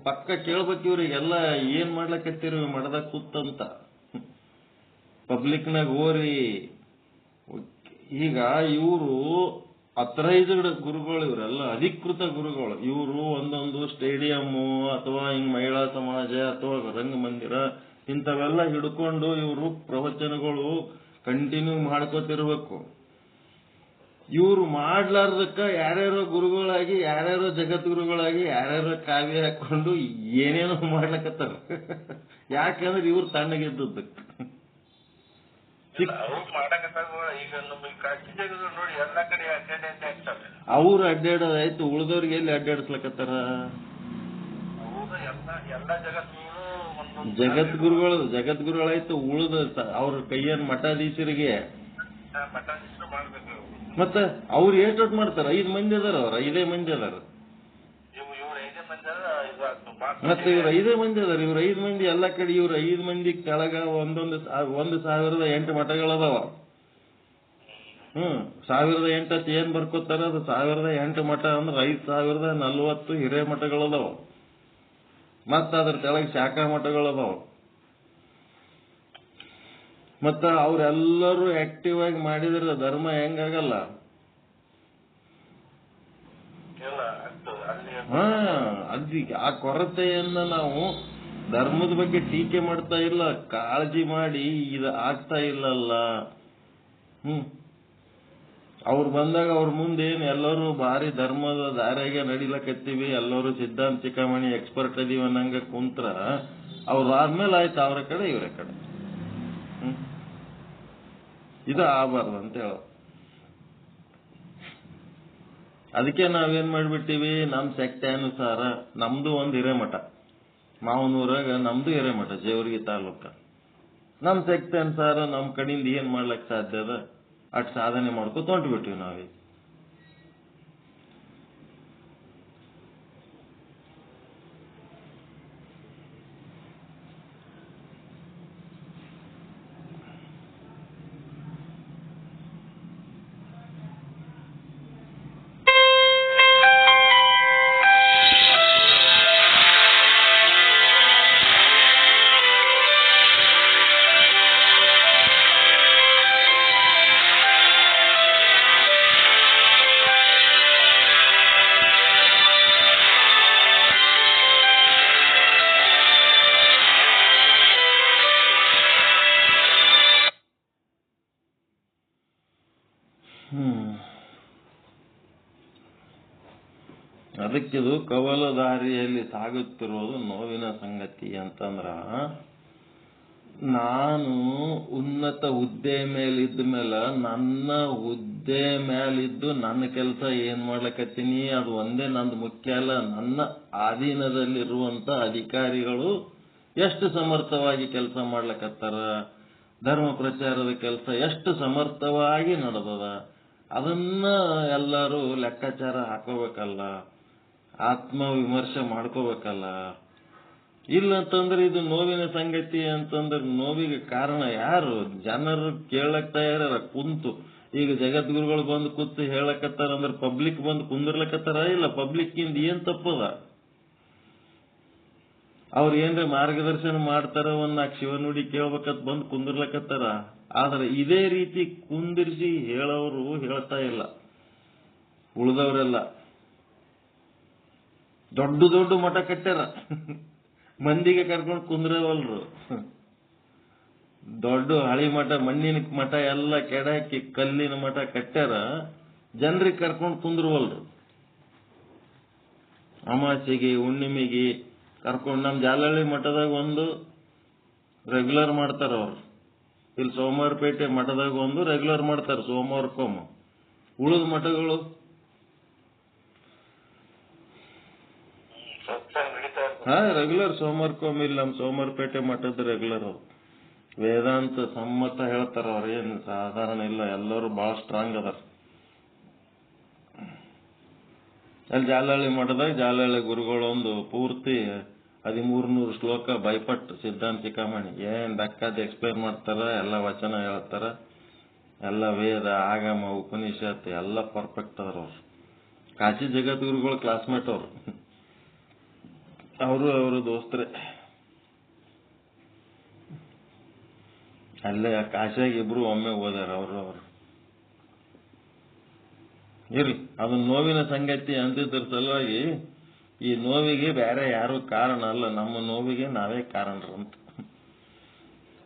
ಪಕ್ಕ ಕೇಳ್ಬೇಕು. ಇವ್ರಿಗೆಲ್ಲ ಏನ್ ಮಾಡ್ಲಕತ್ತೀರಿ ಮಡದ ಕೂತಂತ ಪಬ್ಲಿಕ್ನಾಗ ಹೋರಿ. ಈಗ ಇವರು ಅಥರೈಸ್ಡ್ ಗುರುಗಳು, ಇವರೆಲ್ಲ ಅಧಿಕೃತ ಗುರುಗಳು. ಇವರು ಒಂದೊಂದು ಸ್ಟೇಡಿಯಮ್ಮು ಅಥವಾ ಹಿಂಗ್ ಮಹಿಳಾ ಸಮಾಜ ಅಥವಾ ರಂಗಮಂದಿರ ಇಂಥವೆಲ್ಲ ಹಿಡ್ಕೊಂಡು ಇವರು ಪ್ರವಚನಗಳು ಕಂಟಿನ್ಯೂ ಮಾಡ್ಕೋತಿರ್ಬೇಕು. ಇವ್ರು ಮಾಡ್ಲಾರ್ದಕ್ಕ ಯಾರ್ಯಾರೋ ಗುರುಗಳಾಗಿ, ಯಾರ್ಯಾರೋ ಜಗದ್ಗುರುಗಳಾಗಿ, ಯಾರ್ಯಾರೋ ಕಾವ್ಯ ಹಾಕೊಂಡು ಏನೇನೋ ಮಾಡ್ಲಕತ್ತಾರ. ಯಾಕಂದ್ರೆ ಇವ್ರು ತಣ್ಣಗಿದ್ದಕ್ಕೆ. ಅವ್ರು ಮಾಡಕತ್ತಾಗ ಈಗ ನಮಗೆ ಕಾಶಿ ಜಗದ ನೋಡಿ ಎಲ್ಲಾ ಕಡೆ ಅಡ್ಡಾಡಿ ಆಗ್ತಾರೆ. ಅವ್ರು ಅಡ್ಡಾಡೋದಾಯ್ತು, ಉಳ್ದವ್ರಿಗೆ ಎಲ್ಲಿ ಅಡ್ಡಾಡಿಸ್ಲಕತ್ತಾರ? ಎಲ್ಲಾ ಜಗದ್ಗುರುಗಳಾಯ್ತು, ಉಳಿದ ಅವ್ರ ಕೈಯನ್ ಮಠಾಧೀಶರಿಗೆ ಮಠಾಧೀಶರು ಮಾಡ್ಬೇಕು. ಮತ್ತೆ ಅವ್ರು ಏಟೋಟ್ ಮಾಡ್ತಾರ? 5 ಮಂದಿ ಅದಾರ, ಅವ್ರ 5 ಮಂದಿ ಅದಾರ. ಮತ್ತೆ ಇವ್ರ 5 ಮಂದಿ ಅದಾರ. ಇವ್ರ 5 ಮಂದಿ ಎಲ್ಲಾ ಕಡೆ, ಇವ್ರ 5 ಮಂದಿ ಕೆಳಗ 1,008 ಮಠಗಳದಾವ. 1,008 ಅಂತ ಏನ್ ಬರ್ಕೋತಾರ? ಅದು 1,008 ಮಠ ಅಂದ್ರೆ 5,040 ಹಿರೇ ಮಠಗಳದಾವ. ಮತ್ತ ಅದ್ರ ಕೆಳಗೆ ಶಾಖಾ ಮಠಗಳದಾವ. ಮತ್ತ ಅವ್ರೆಲ್ಲರೂ ಆಕ್ಟಿವ್ ಆಗಿ ಮಾಡಿದ್ರೆ ಧರ್ಮ ಹೆಂಗಾಗಲ್ಲ? ಆ ಕೊರತೆಯನ್ನ ನಾವು ಧರ್ಮದ ಬಗ್ಗೆ ಟೀಕೆ ಮಾಡ್ತಾ ಇಲ್ಲ, ಕಾಳಜಿ ಮಾಡಿ ಇದು ಆಗ್ತಾ ಇಲ್ಲಲ್ಲ. ಅವ್ರು ಬಂದಾಗ ಅವ್ರ ಮುಂದೆ ಏನ್ ಎಲ್ಲರೂ ಭಾರಿ ಧರ್ಮದ ದಾರ್ಯಾಗೆ ನಡಿಲಕತ್ತೀವಿ, ಎಲ್ಲರೂ ಸಿದ್ಧಾಂತ ಚಿಕ್ಕಾಮಣಿ ಎಕ್ಸ್ಪರ್ಟ್ ಅದೀವಿ ಅನ್ನಂಗ ಕುಂತ್ರ ಅವ್ರು ಆದ್ಮೇಲೆ ಆಯ್ತು ಅವ್ರ ಕಡೆ ಇವ್ರ ಕಡೆ. ಇದು ಆಗಬಾರ್ದು ಅಂತ ಹೇಳೋ. ಅದಕ್ಕೆ ನಾವೇನ್ ಮಾಡ್ಬಿಟ್ಟಿವಿ, ನಮ್ ಶಕ್ತ್ಯಾನುಸಾರ ನಮ್ದು ಒಂದು ಹಿರೇಮಠ, ಮಾವನೂರಾಗ ನಮ್ದು ಹಿರೇಮಠ, ಜೇವರ್ಗಿ ತಾಲೂಕ. ನಮ್ ಶಕ್ತ್ಯಾನುಸಾರ ನಮ್ ಕಡೆಯಿಂದ ಏನ್ ಮಾಡ್ಲಕ್ ಸಾಧ್ಯ ಅದ ಅಟ್ ಸಾಧನೆ ಮಾಡ್ಕೊತ ಹೊಂಟ್ಬಿಟ್ಟಿವಿ ನಾವೀಗ. ಅದಕ್ಕಿದು ಕವಲ ದಾರಿಯಲ್ಲಿ ಸಾಗುತ್ತಿರೋದು ನೋವಿನ ಸಂಗತಿ ಅಂತಂದ್ರ, ನಾನು ಉನ್ನತ ಹುದ್ದೆ ಮೇಲಿದ್ದ ಮೇಲೆ ನನ್ನ ಹುದ್ದೆ ಮೇಲಿದ್ದು ನನ್ನ ಕೆಲಸ ಏನ್ ಮಾಡ್ಲಕತ್ತೀನಿ ಅದು ಒಂದೇ ನಂದು ಮುಖ್ಯ ಅಲ್ಲ. ನನ್ನ ಅಧೀನದಲ್ಲಿರುವಂತ ಅಧಿಕಾರಿಗಳು ಎಷ್ಟು ಸಮರ್ಥವಾಗಿ ಕೆಲಸ ಮಾಡ್ಲಕತ್ತಾರ, ಧರ್ಮ ಪ್ರಚಾರದ ಕೆಲಸ ಎಷ್ಟು ಸಮರ್ಥವಾಗಿ ನಡೆದದ, ಅದನ್ನ ಎಲ್ಲರೂ ಲೆಕ್ಕಾಚಾರ ಹಾಕೋಬೇಕಲ್ಲ, ಆತ್ಮವಿಮರ್ಶೆ ಮಾಡ್ಕೋಬೇಕಲ್ಲ. ಇಲ್ಲಂತಂದ್ರೆ ಇದು ನೋವಿನ ಸಂಗತಿ ಅಂತಂದ್ರೆ ನೋವಿಗೆ ಕಾರಣ ಯಾರು? ಜನರು ಕೇಳಕ್ ತಯಾರ ಕುಂತು. ಈಗ ಜಗದ್ಗುರುಗಳು ಬಂದು ಕೂತು ಹೇಳಕತ್ತಾರ ಅಂದ್ರೆ ಪಬ್ಲಿಕ್ ಬಂದು ಕುಂದಿರ್ಲಕತ್ತಾರ? ಇಲ್ಲ, ಪಬ್ಲಿಕ್ ಇಂದ ಏನ್ ತಪ್ಪದ? ಅವ್ರ ಏನ್ರ ಮಾರ್ಗದರ್ಶನ ಮಾಡ್ತಾರ, ಒಂದ್ 4 ಶಿವನುಡಿ ಕೇಳ್ಬೇಕಂತ ಬಂದು ಕುಂದಿರ್ಲಕತ್ತಾರ. ಆದ್ರೆ ಇದೇ ರೀತಿ ಕುಂದಿರ್ಸಿ ಹೇಳೋರು ಹೇಳ್ತಾ ಇಲ್ಲ. ಉಳಿದವರೆಲ್ಲ ದೊಡ್ಡ ದೊಡ್ಡ ಮಠ ಕಟ್ಟ್ಯಾರ, ಮಂದಿಗೆ ಕರ್ಕೊಂಡು ಕುಂದ್ರವಲ್ರು. ದೊಡ್ಡ ಹಳಿ ಮಠ, ಮಣ್ಣಿನ ಮಠ ಎಲ್ಲ ಕೆಡಾಕಿ ಕಲ್ಲಿನ ಮಠ ಕಟ್ಟ್ಯಾರ, ಜನರಿಗೆ ಕರ್ಕೊಂಡು ಕುಂದ್ರವಲ್ರು. ಅಮಾಸೆಗೆ ಹುಣ್ಣಿಮೆಗೆ ಕರ್ಕೊಂಡು ನಮ್ ಜಾಲಹಳ್ಳಿ ಮಠದಾಗ ಒಂದು ರೆಗ್ಯುಲರ್ ಮಾಡ್ತಾರ ಅವ್ರು. ಇಲ್ಲಿ ಸೋಮವಾರಪೇಟೆ ಮಠದಾಗ ಒಂದು ರೆಗ್ಯುಲರ್ ಮಾಡ್ತಾರೆ, ಸೋಮವಾರಕ್ಕೊಮ್ಮ. ಉಳಿದ ಮಠಗಳು ರೆಗ್ಯುಲರ್ ಸೋಮವಾರಕ್ಕೊಮ್ಮೆ. ಇಲ್ಲ, ನಮ್ ಸೋಮವಾರಪೇಟೆ ಮಠದ ರೆಗ್ಯುಲರ್ ಅವ್ರು ವೇದಾಂತ ಸಮ್ಮತ ಹೇಳ್ತಾರ. ಅವ್ರೇನ್ ಸಾಧಾರಣ ಇಲ್ಲ, ಎಲ್ಲರೂ ಬಹಳ ಸ್ಟ್ರಾಂಗ್ ಅದಾರ. ಅಲ್ಲಿ ಜಾಲಹಳ್ಳಿ ಮಠದಾಗ ಜಾಲಹಳ್ಳಿ ಗುರುಗಳೊಂದು ಪೂರ್ತಿ 1300 ಶ್ಲೋಕ ಬೈಪಟ್ ಸಿದ್ಧಾಂತ ಚಿಕ್ಕಾಮಣಿ ಏನ್ ಬೇಕಾದ ಎಕ್ಸ್ಪ್ಲೈನ್ ಮಾಡ್ತಾರ. ಎಲ್ಲ ವಚನ ಹೇಳ್ತಾರ, ಎಲ್ಲ ವೇದ ಆಗಮ ಉಪನಿಷತ್ ಎಲ್ಲ ಪರ್ಫೆಕ್ಟ್ ಅದಾರ ಅವ್ರು. ಕಾಶಿ ಜಗದ್ಗುರುಗಳು ಕ್ಲಾಸ್ಮೇಟ್ ಅವ್ರು, ಅವರು ದೋಸ್ತ್ರೆ. ಅಲ್ಲೇ ಕಾಶಿಯಾಗ ಇಬ್ರು ಒಮ್ಮೆ ಓದಾರ ಅವರು. ಇರ್ಲಿ, ಅದನ್ನ ನೋವಿನ ಸಂಗತಿ ಅಂತಿದ್ರ ಸಲುವಾಗಿ ಈ ನೋವಿಗೆ ಬೇರೆ ಯಾರು ಕಾರಣ ಅಲ್ಲ, ನಮ್ಮ ನೋವಿಗೆ ನಾವೇ ಕಾರಣರಂತ.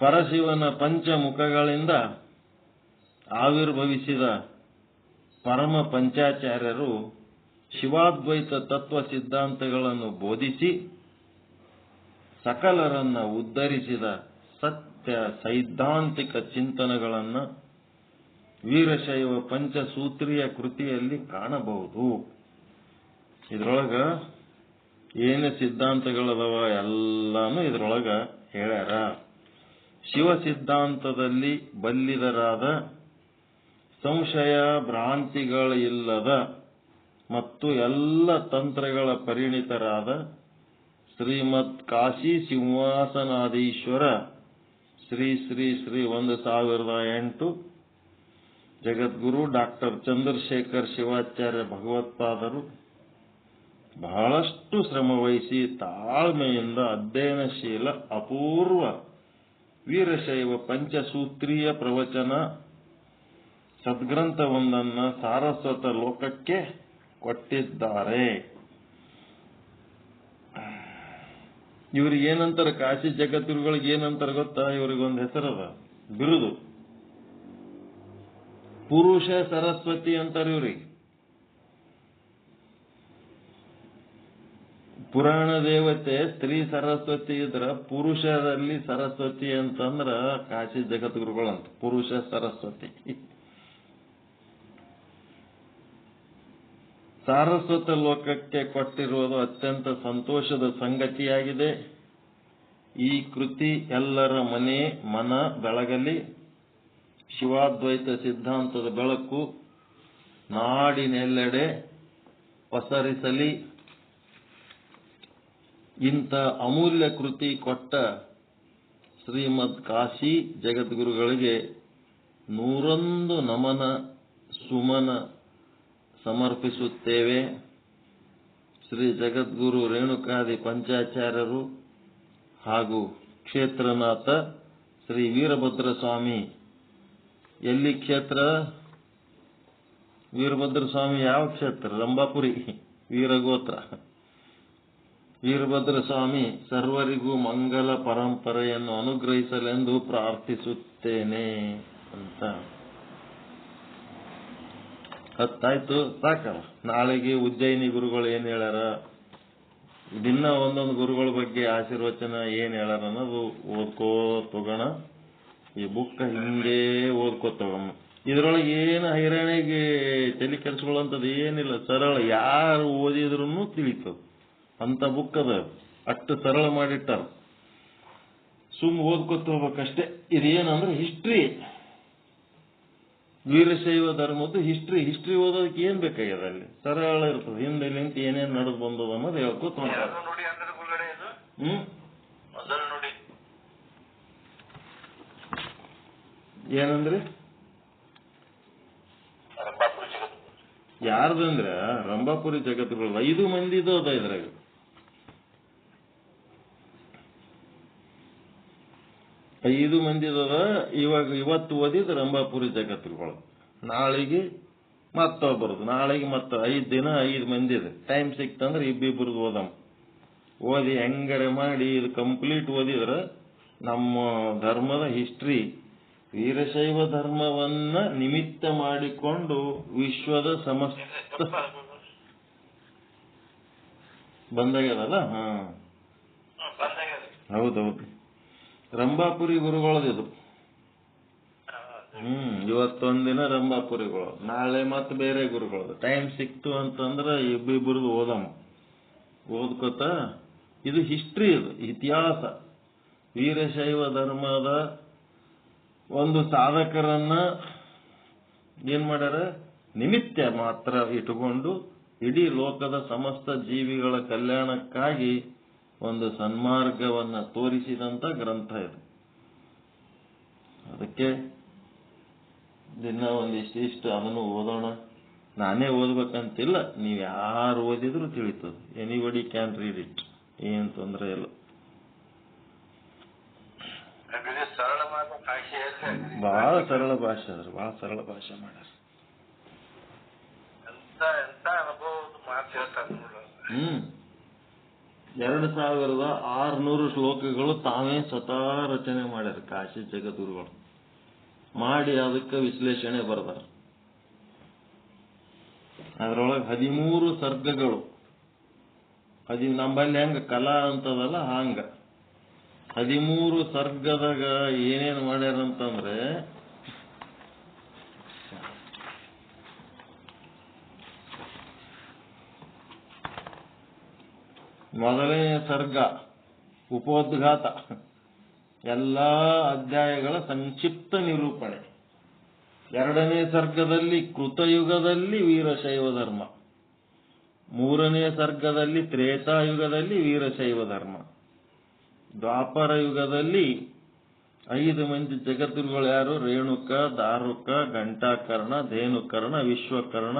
ಪರಶಿವನ ಪಂಚಮುಖಗಳಿಂದ ಆವಿರ್ಭವಿಸಿದ ಪರಮ ಪಂಚಾಚಾರ್ಯರು ಶಿವಾದ್ವೈತ ತತ್ವ ಸಿದ್ಧಾಂತಗಳನ್ನು ಬೋಧಿಸಿ ಸಕಲರನ್ನ ಉದ್ಧರಿಸಿದ ಸತ್ಯ ಸೈದ್ಧಾಂತಿಕ ಚಿಂತನೆಗಳನ್ನ ವೀರಶೈವ ಪಂಚಸೂತ್ರೀಯ ಕೃತಿಯಲ್ಲಿ ಕಾಣಬಹುದು. ಇದ್ರೊಳಗ ಏನು ಸಿದ್ಧಾಂತಗಳದವ ಎಲ್ಲಾನು ಇದ್ರೊಳಗ ಹೇಳ್ಯಾರ. ಶಿವ ಸಿದ್ಧಾಂತದಲ್ಲಿ ಬಲ್ಲಿದರಾದ, ಸಂಶಯ ಭ್ರಾಂತಿಗಳಿಲ್ಲದ ಮತ್ತು ಎಲ್ಲ ತಂತ್ರಗಳ ಪರಿಣಿತರಾದ ಶ್ರೀಮದ್ ಕಾಶಿ ಸಿಂಹಾಸನಾಧೀಶ್ವರ ಶ್ರೀ ಶ್ರೀ ಶ್ರೀ 1008 ಜಗದ್ಗುರು ಡಾಕ್ಟರ್ ಚಂದ್ರಶೇಖರ್ ಶಿವಾಚಾರ್ಯ ಭಗವತ್ಪಾದರು ಬಹಳಷ್ಟು ಶ್ರಮವಹಿಸಿ ತಾಳ್ಮೆಯಿಂದ ಅಧ್ಯಯನಶೀಲ ಅಪೂರ್ವ ವೀರಶೈವ ಪಂಚಸೂತ್ರೀಯ ಪ್ರವಚನ ಸದ್ಗ್ರಂಥವೊಂದನ್ನು ಸಾರಸ್ವತ ಲೋಕಕ್ಕೆ ಕೊಟ್ಟಿದ್ದಾರೆ. ಇವ್ರಿಗೆ ಏನಂತಾರೆ, ಕಾಶಿ ಜಗದ್ಗುರುಗಳಿಗೆ ಏನಂತಾರೆ ಗೊತ್ತಾ? ಇವ್ರಿಗೊಂದು ಹೆಸರದ ಬಿರುದು, ಪುರುಷ ಸರಸ್ವತಿ ಅಂತಾರೆ ಇವ್ರಿಗೆ. ಪುರಾಣ ದೇವತೆ ಸ್ತ್ರೀ ಸರಸ್ವತಿ ಇದ್ರ ಪುರುಷರಲ್ಲಿ ಸರಸ್ವತಿ ಅಂತಂದ್ರ ಕಾಶಿ ಜಗದ್ಗುರುಗಳಂತ ಪುರುಷ ಸರಸ್ವತಿ. ಸಾರಸ್ವತ ಲೋಕಕ್ಕೆ ಕೊಟ್ಟಿರುವುದು ಅತ್ಯಂತ ಸಂತೋಷದ ಸಂಗತಿಯಾಗಿದೆ. ಈ ಕೃತಿ ಎಲ್ಲರ ಮನ ಬೆಳಗಲಿ, ಶಿವಾದ್ವೈತ ಸಿದ್ಧಾಂತದ ಬೆಳಕು ನಾಡಿನೆಲ್ಲೆಡೆ ಪಸರಿಸಲಿ. ಇಂಥ ಅಮೂಲ್ಯ ಕೃತಿ ಕೊಟ್ಟ ಶ್ರೀಮದ್ ಕಾಶಿ ಜಗದ್ಗುರುಗಳಿಗೆ 101 ನಮನ ಸುಮನ ಸಮರ್ಪಿಸುತ್ತೇವೆ. ಶ್ರೀ ಜಗದ್ಗುರು ರೇಣುಕಾದಿ ಪಂಚಾಚಾರ್ಯರು ಹಾಗೂ ಕ್ಷೇತ್ರನಾಥ ಶ್ರೀ ವೀರಭದ್ರ ಸ್ವಾಮಿ. ಎಲ್ಲಿ ಕ್ಷೇತ್ರ? ವೀರಭದ್ರ ಸ್ವಾಮಿ ಯಾವ ಕ್ಷೇತ್ರ? ರಂಭಾಪುರಿ ವೀರಗೋತ್ರ. ವೀರಭದ್ರ ಸ್ವಾಮಿ ಸರ್ವರಿಗೂ ಮಂಗಲ ಪರಂಪರೆಯನ್ನು ಅನುಗ್ರಹಿಸಲೆಂದು ಪ್ರಾರ್ಥಿಸುತ್ತೇನೆ ಅಂತ. ಹತ್ತಾಯ್ತು, ಸಾಕಲ್ಲ. ನಾಳೆಗೆ ಉಜ್ಜಯಿನಿ ಗುರುಗಳು ಏನ್ ಹೇಳ್ಯಾರ, ದಿನ ಒಂದೊಂದು ಗುರುಗಳ ಬಗ್ಗೆ ಆಶೀರ್ವಚನ ಏನ್ ಹೇಳ್ಯಾರ ಅನ್ನೋದು ಓದ್ಕೋತೋಗೋಣ. ಈ ಬುಕ್ ಹಿಂಗೆ ಓದ್ಕೋತೋಗೋಣ. ಇದ್ರೊಳಗೆ ಏನು ಹೈರಾಣಿಗೆ ತಲೆ ಕೆಡಿಸ್ಕೊಳ್ಳೋಂಥದ್ದು ಏನಿಲ್ಲ, ಸರಳ. ಯಾರು ಓದಿದ್ರು ತಿಳಿತದ ಅಂತ ಬುಕ್ ಅದ. ಅಷ್ಟು ಸರಳ ಮಾಡಿಟ್ಟಾರ, ಸುಮ್ ಓದ್ಕೋತ ಹೋಗ್ಬೇಕಷ್ಟೇ. ಇದೇನಂದ್ರೆ ಹಿಸ್ಟ್ರಿ, ವೀರಶೈವ ಧರ್ಮದ್ದು ಹಿಸ್ಟ್ರಿ ಓದೋದಕ್ಕೆ ಏನ್ ಬೇಕಾಗ್ಯದ? ಅಲ್ಲಿ ಸರಳ ಇರ್ತದೆ. ಹಿಂದೆ ನಿಂತು ಏನೇನ್ ನಡೆದು ಬಂದದ ಅನ್ನೋದು ಹೇಳ್ಕೋತ ಏನಂದ್ರಿ? ಯಾರ್ದಂದ್ರ ರಂಭಾಪುರಿ ಜಗದ್ಗುರು 5 ಮಂದಿದು ಅದ ಇದ್ರಾಗ. ಐದು ಮಂದಿದದ. ಇವತ್ತು ಓದಿದ ರಂಭಾಪುರಿ ಜಗದ್ಗುರುಗಳು. ನಾಳೆಗೆ ಮತ್ತೊಬ್ಬರದು, ನಾಳೆಗೆ ಮತ್ತೆ 5 ದಿನ 5 ಮಂದಿದ. ಟೈಮ್ ಸಿಕ್ತಂದ್ರೆ ಇಬ್ಬಿಬ್ಬರದು ಓದಮ್. ಓದಿ ಹೆಂಗಾರೆ ಮಾಡಿ ಇದು ಕಂಪ್ಲೀಟ್ ಓದಿದ್ರ ನಮ್ಮ ಧರ್ಮದ ಹಿಸ್ಟ್ರಿ, ವೀರಶೈವ ಧರ್ಮವನ್ನ ನಿಮಿತ್ತ ಮಾಡಿಕೊಂಡು ವಿಶ್ವದ ಸಮಸ್ತ ಬಂದಾಗ್ಯದಲ್ಲ. ಹೌದೌದು, ರಂಭಾಪುರಿ ಗುರುಗಳದಿದು. ಇವತ್ತೊಂದಿನ ರಂಭಾಪುರಿಗಳು, ನಾಳೆ ಮತ್ತೆ ಬೇರೆ ಗುರುಗಳದು. ಟೈಮ್ ಸಿಕ್ತು ಅಂತಂದ್ರೆ ಇಬ್ಬಿಬ್ಬರದು ಓದಮ್ಮ. ಓದ್ಕೋತ ಇದು ಹಿಸ್ಟ್ರಿ, ಇದು ಇತಿಹಾಸ. ವೀರಶೈವ ಧರ್ಮದ ಒಂದು ಸಾಧಕರನ್ನ ಏನ್ ಮಾಡ್ಯಾರ, ನಿಮಿತ್ತ ಮಾತ್ರ ಇಟ್ಟುಕೊಂಡು ಇಡೀ ಲೋಕದ ಸಮಸ್ತ ಜೀವಿಗಳ ಕಲ್ಯಾಣಕ್ಕಾಗಿ ಒಂದು ಸನ್ಮಾರ್ಗವನ್ನ ತೋರಿಸಿದಂತ ಗ್ರಂಥ ಇದು. ಅದಕ್ಕೆ ದಿನ ಒಂದಿಷ್ಟು ಅದನ್ನು ಓದೋಣ. ನಾನೇ ಓದ್ಬೇಕಂತಿಲ್ಲ, ನೀವು ಯಾರು ಓದಿದ್ರು ತಿಳಿತದೆ. ಎನಿಬಡಿ ಕ್ಯಾನ್ ರೀಡ್ ಇಟ್, ಏನ್ ತೊಂದರೆ ಇಲ್ಲ. ಬಹಳ ಸರಳ ಭಾಷೆ ಅದ್ರ, ಬಹಳ ಸರಳ ಭಾಷೆ ಮಾಡ್ಯಾರ. 2600 ಶ್ಲೋಕಗಳು ತಾವೇ ಸ್ವತಃ ರಚನೆ ಮಾಡ್ಯಾರ ಕಾಶಿ ಜಗದ್ಗುರುಗಳು. ಮಾಡಿ ಅದಕ್ಕೆ ವಿಶ್ಲೇಷಣೆ ಬರ್ದಾರ. ಅದ್ರೊಳಗೆ 13 ಸರ್ಗಗಳು. ನಂಬಲ್ಲಿ ಹೆಂಗ ಕಲಾ ಅಂತದಲ್ಲ ಹಂಗ 13 ಸರ್ಗದಾಗ ಏನೇನು ಮಾಡ್ಯಾರಂತಂದ್ರೆ ಮೊದಲನೇ ಸರ್ಗ ಉಪೋದ್ಘಾತ, ಎಲ್ಲಾ ಅಧ್ಯಾಯಗಳ ಸಂಕ್ಷಿಪ್ತ ನಿರೂಪಣೆ. ಎರಡನೇ ಸರ್ಗದಲ್ಲಿ ಕೃತಯುಗದಲ್ಲಿ ವೀರಶೈವ ಧರ್ಮ, ಮೂರನೇ ಸರ್ಗದಲ್ಲಿ ತ್ರೇತಾಯುಗದಲ್ಲಿ ವೀರಶೈವ ಧರ್ಮ, ದ್ವಾಪರ ಯುಗದಲ್ಲಿ 5 ಮಂದಿ ಜಗದ್ಗುರುಗಳು ಯಾರು? ರೇಣುಕ, ದಾರುಕ, ಘಂಟಾಕರ್ಣ, ಧೇನುಕರ್ಣ, ವಿಶ್ವಕರ್ಣ.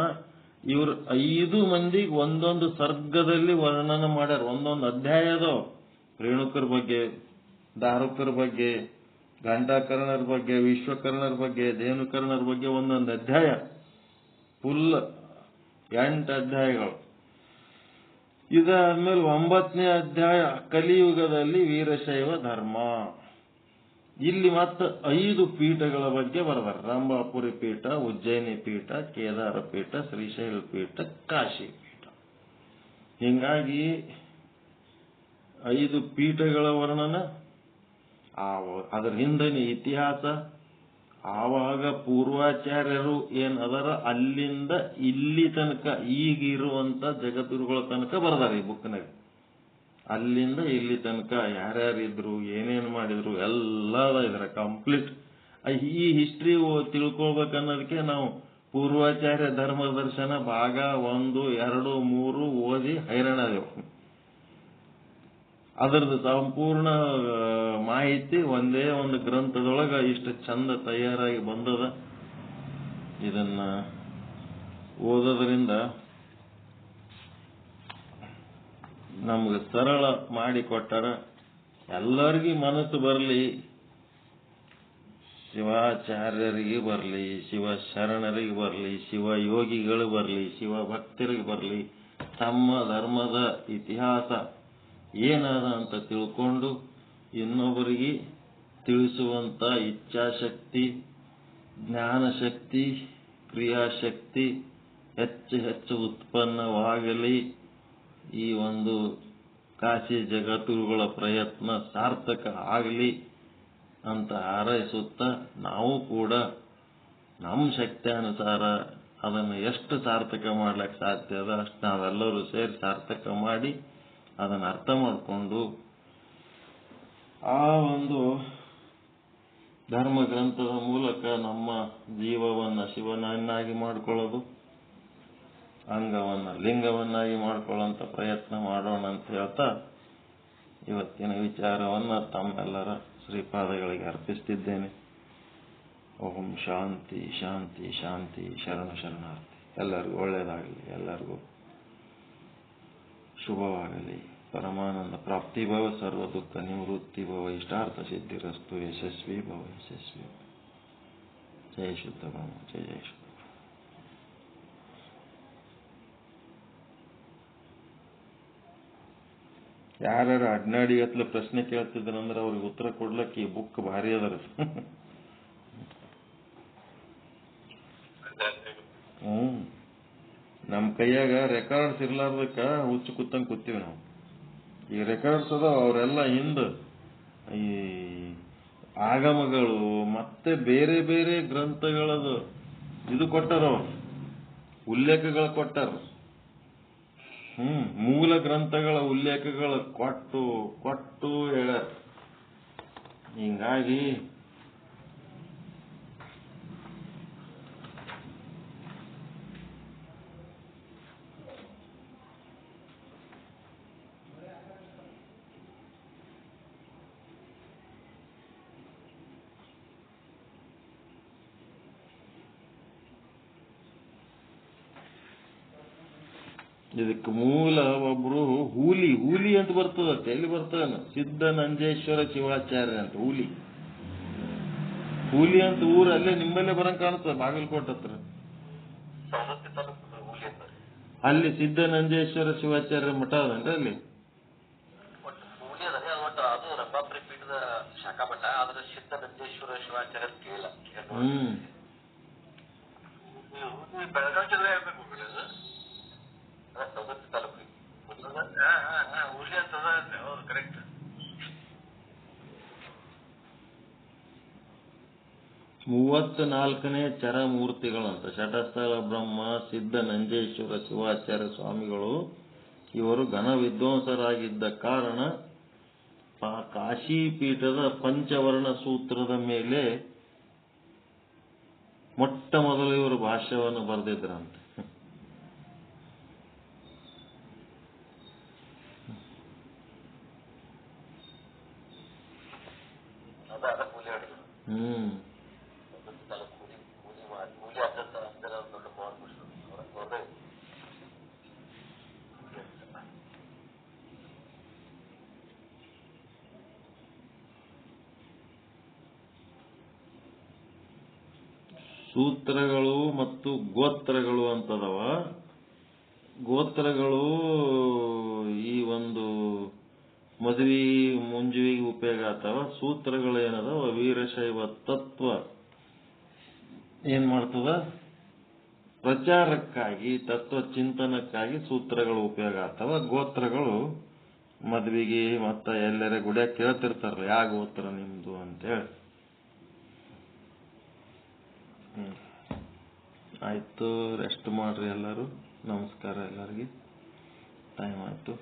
ಇವರು 5 ಮಂದಿಗೆ ಒಂದೊಂದು ಸರ್ಗದಲ್ಲಿ ವರ್ಣನ ಮಾಡ್ಯಾರ, ಒಂದೊಂದು ಅಧ್ಯಾಯದ ರೇಣುಕರ ಬಗ್ಗೆ, ದಾರುಕರ ಬಗ್ಗೆ, ಘಂಟಾಕರ್ಣರ ಬಗ್ಗೆ, ವಿಶ್ವಕರ್ಣರ ಬಗ್ಗೆ, ಧೇನುಕರ್ಣರ ಬಗ್ಗೆ ಒಂದೊಂದು ಅಧ್ಯಾಯ, ಫುಲ್ 8 ಅಧ್ಯಾಯಗಳು. ಇದಾದ್ಮೇಲೆ 9ನೇ ಅಧ್ಯಾಯ ಕಲಿಯುಗದಲ್ಲಿ ವೀರಶೈವ ಧರ್ಮ. ಇಲ್ಲಿ ಮತ್ತೆ 5 ಪೀಠಗಳ ಬಗ್ಗೆ ಬರೆದಾರ. ರಂಭಾಪುರಿ ಪೀಠ, ಉಜ್ಜಯಿನಿ ಪೀಠ, ಕೇದಾರ ಪೀಠ, ಶ್ರೀಶೈಲ ಪೀಠ, ಕಾಶಿ ಪೀಠ. ಹಿಂಗಾಗಿ 5 ಪೀಠಗಳ ವರ್ಣನ, ಅದರ ಹಿಂದಿನ ಇತಿಹಾಸ, ಆವಾಗ ಪೂರ್ವಾಚಾರ್ಯರು ಏನ್ ಅದರ ಅಲ್ಲಿಂದ ಇಲ್ಲಿ ತನಕ ಈಗಿರುವಂತ ಜಗದ್ಗುರುಗಳ ತನಕ ಬರ್ದಾರ ಈ ಬುಕ್ನಾಗ. ಅಲ್ಲಿಂದ ಇಲ್ಲಿ ತನಕ ಯಾರ್ಯಾರಿದ್ರು, ಏನೇನು ಮಾಡಿದ್ರು ಎಲ್ಲ ಇದ್ರ ಕಂಪ್ಲೀಟ್. ಈ ಹಿಸ್ಟ್ರಿ ತಿಳ್ಕೊಳ್ಬೇಕನ್ನೋದಕ್ಕೆ ನಾವು ಪೂರ್ವಾಚಾರ್ಯ ಧರ್ಮ ದರ್ಶನ ಭಾಗ 1, 2, 3 ಓದಿ ಹೈರಾಣದೇವು. ಅದರದ್ದು ಸಂಪೂರ್ಣ ಮಾಹಿತಿ ಒಂದೇ ಒಂದು ಗ್ರಂಥದೊಳಗ ಇಷ್ಟು ಚಂದ ತಯಾರಾಗಿ ಬಂದದ. ಇದನ್ನ ಓದೋದ್ರಿಂದ ನಮ್ಗೆ ಸರಳ ಮಾಡಿಕೊಟ್ಟಾರ. ಎಲ್ಲರಿಗೂ ಮನಸ್ಸು ಬರಲಿ, ಶಿವಾಚಾರ್ಯರಿಗೆ ಬರಲಿ, ಶಿವ ಶರಣರಿಗೆ ಬರಲಿ, ಶಿವ ಯೋಗಿಗಳು ಬರಲಿ, ಶಿವ ಭಕ್ತರಿಗೆ ಬರಲಿ, ತಮ್ಮ ಧರ್ಮದ ಇತಿಹಾಸ ಏನದ ಅಂತ ತಿಳ್ಕೊಂಡು ಇನ್ನೊಬ್ಬರಿಗೆ ತಿಳಿಸುವಂತ ಇಚ್ಛಾಶಕ್ತಿ, ಜ್ಞಾನಶಕ್ತಿ, ಕ್ರಿಯಾಶಕ್ತಿ ಹೆಚ್ಚು ಹೆಚ್ಚು ಉತ್ಪನ್ನವಾಗಲಿ. ಈ ಒಂದು ಕಾಶಿ ಜಗದ್ಗುರುಗಳ ಪ್ರಯತ್ನ ಸಾರ್ಥಕ ಆಗಲಿ ಅಂತ ಹಾರೈಸುತ್ತಾ, ನಾವು ಕೂಡ ನಮ್ಮ ಶಕ್ತಿಯಾನುಸಾರ ಅದನ್ನು ಎಷ್ಟು ಸಾರ್ಥಕ ಮಾಡ್ಲಿಕ್ಕೆ ಸಾಧ್ಯ ಅದ ಅಷ್ಟು ನಾವೆಲ್ಲರೂ ಸೇರಿ ಸಾರ್ಥಕ ಮಾಡಿ ಅದನ್ನು ಅರ್ಥ ಮಾಡಿಕೊಂಡು ಆ ಒಂದು ಧರ್ಮ ಗ್ರಂಥದ ಮೂಲಕ ನಮ್ಮ ಜೀವವನ್ನ ಶಿವನನ್ನಾಗಿ ಮಾಡಿಕೊಳ್ಳೋದು, ಅಂಗವನ್ನ ಲಿಂಗವನ್ನಾಗಿ ಮಾಡಿಕೊಳ್ಳುವಂತ ಪ್ರಯತ್ನ ಮಾಡೋಣ ಅಂತ ಹೇಳ್ತಾ ಇವತ್ತಿನ ವಿಚಾರವನ್ನ ತಮ್ಮೆಲ್ಲರ ಶ್ರೀಪಾದಗಳಿಗೆ ಅರ್ಪಿಸ್ತಿದ್ದೇನೆ. ಓಂ ಶಾಂತಿ ಶಾಂತಿ ಶಾಂತಿ. ಶರಣು ಶರಣಾರ್ಥಿ. ಎಲ್ಲರಿಗೂ ಒಳ್ಳೆಯದಾಗಲಿ, ಎಲ್ಲರಿಗೂ ಶುಭವಾಗಲಿ. ಪರಮಾನಂದ ಪ್ರಾಪ್ತಿ ಭವ, ಸರ್ವ ದುಃಖ ನಿವೃತ್ತಿ ಭವ, ಇಷ್ಟಾರ್ಥ ಸಿದ್ಧಿರಸ್ತು. ಯಶಸ್ವಿ ಭವ, ಯಶಸ್ವಿ ಭವ. ಜಯ ಶುದ್ಧ ಭವ, ಜಯ ಜಯ ಶುದ್ಧ. ಯಾರು ಅಡ್ನಾಡಿ ಹತ್ಲ ಪ್ರಶ್ನೆ ಕೇಳ್ತಿದ್ರಂದ್ರೆ ಅವ್ರಿಗೆ ಉತ್ತರ ಕೊಡ್ಲಕ್ಕೆ ಈ ಬುಕ್ ಭಾರಿ ಅದರ. ನಮ್ ಕೈಯಾಗ ರೆಕಾರ್ಡ್ಸ್ ಇರ್ಲಾರ್ದಕ್ಕ ಹುಚ್ಚು ಕೂತಂಗ್ ಕೂತೀವಿ ನಾವು. ಈ ರೆಕಾರ್ಡ್ಸ್ ಅದಾವ, ಅವರೆಲ್ಲ ಹಿಂದ ಈ ಆಗಮಗಳು ಮತ್ತೆ ಬೇರೆ ಬೇರೆ ಗ್ರಂಥಗಳದು ಇದು ಕೊಟ್ಟಾರ, ಅವ್ರು ಉಲ್ಲೇಖಗಳು ಕೊಟ್ಟಾರ. ಮೂಲ ಗ್ರಂಥಗಳ ಉಲ್ಲೇಖಗಳು ಕೊಟ್ಟು ಕೊಟ್ಟು ಹೇಳ್ಯಾರ. ಹಿಂಗಾಗಿ ಇದಕ್ಕೆ ಮೂಲ ಒಬ್ರು ಹೂಲಿ ಅಂತ ಬರ್ತದ, ಎಲ್ಲಿ ಬರ್ತದ? ಸಿದ್ಧ ನಂಜೇಶ್ವರ ಶಿವಾಚಾರ್ಯ ಅಂತ ಹೂಲಿ ಅಂತ ಊರು ಅಲ್ಲೇ ನಿಮ್ಮಲ್ಲೇ ಬರಂಗ್ ಕಾಣ್ತದ, ಬಾಗಲಕೋಟೆ ಹತ್ರ. ಅಲ್ಲಿ ಸಿದ್ಧ ನಂಜೇಶ್ವರ ಶಿವಾಚಾರ್ಯ ಮಠ ಅದನ್ರಿ ಅಲ್ಲಿ. ಬೆಳಗಾವಿ ಜಿಲ್ಲೆ ಹೇಳ್ಬೇಕು. ಹುಲಿ ಅಂತದ, ಹೌದು ಕರೆಕ್ಟ್. 34ನೇ ಚರಮೂರ್ತಿಗಳಂತ ಶಟಸ್ಥಲ ಬ್ರಹ್ಮ, ಸಿದ್ಧ ನಂಜೇಶ್ವರ ಶಿವಾಚಾರ್ಯ ಸ್ವಾಮಿಗಳು ಇವರು ಘನ ವಿದ್ವಾಂಸರಾಗಿದ್ದ ಕಾರಣ ಕಾಶಿ ಪೀಠದ ಪಂಚವರ್ಣ ಸೂತ್ರದ ಮೇಲೆ ಮೊಟ್ಟ ಮೊದಲು ಇವರು ಭಾಷ್ಯವನ್ನು ಬರೆದಿದ್ರಂತೆ. ಸೂತ್ರಗಳು ಮತ್ತು ಗೋತ್ರಗಳು ಅಂತದವ. ಗೋತ್ರಗಳು ಈ ಒಂದು ಮದುವೆ ಮುಂಜುವಿಗೆ ಉಪಯೋಗ ಆಗ್ತಾವ. ಸೂತ್ರಗಳು ಏನದವ ವೀರಶೈವ ತತ್ವ ಏನ್ ಮಾಡ್ತದ, ಪ್ರಚಾರಕ್ಕಾಗಿ ತತ್ವ ಚಿಂತನಕ್ಕಾಗಿ ಸೂತ್ರಗಳು ಉಪಯೋಗ ಆಗ್ತಾವ. ಗೋತ್ರಗಳು ಮದುವೆಗೆ ಮತ್ತ ಎಲ್ಲರ ಗುಡಿಯಾಗ ಕೇಳ್ತಿರ್ತಾರಲ್ಲ ಯಾವ ಗೋತ್ರ ನಿಮ್ದು ಅಂತೇಳಿ. ಆಯ್ತು, ರೆಸ್ಟ್ ಮಾಡ್ರಿ ಎಲ್ಲರೂ. ನಮಸ್ಕಾರ ಎಲ್ಲರಿಗೆ. ಟೈಮ್ ಆಯ್ತು.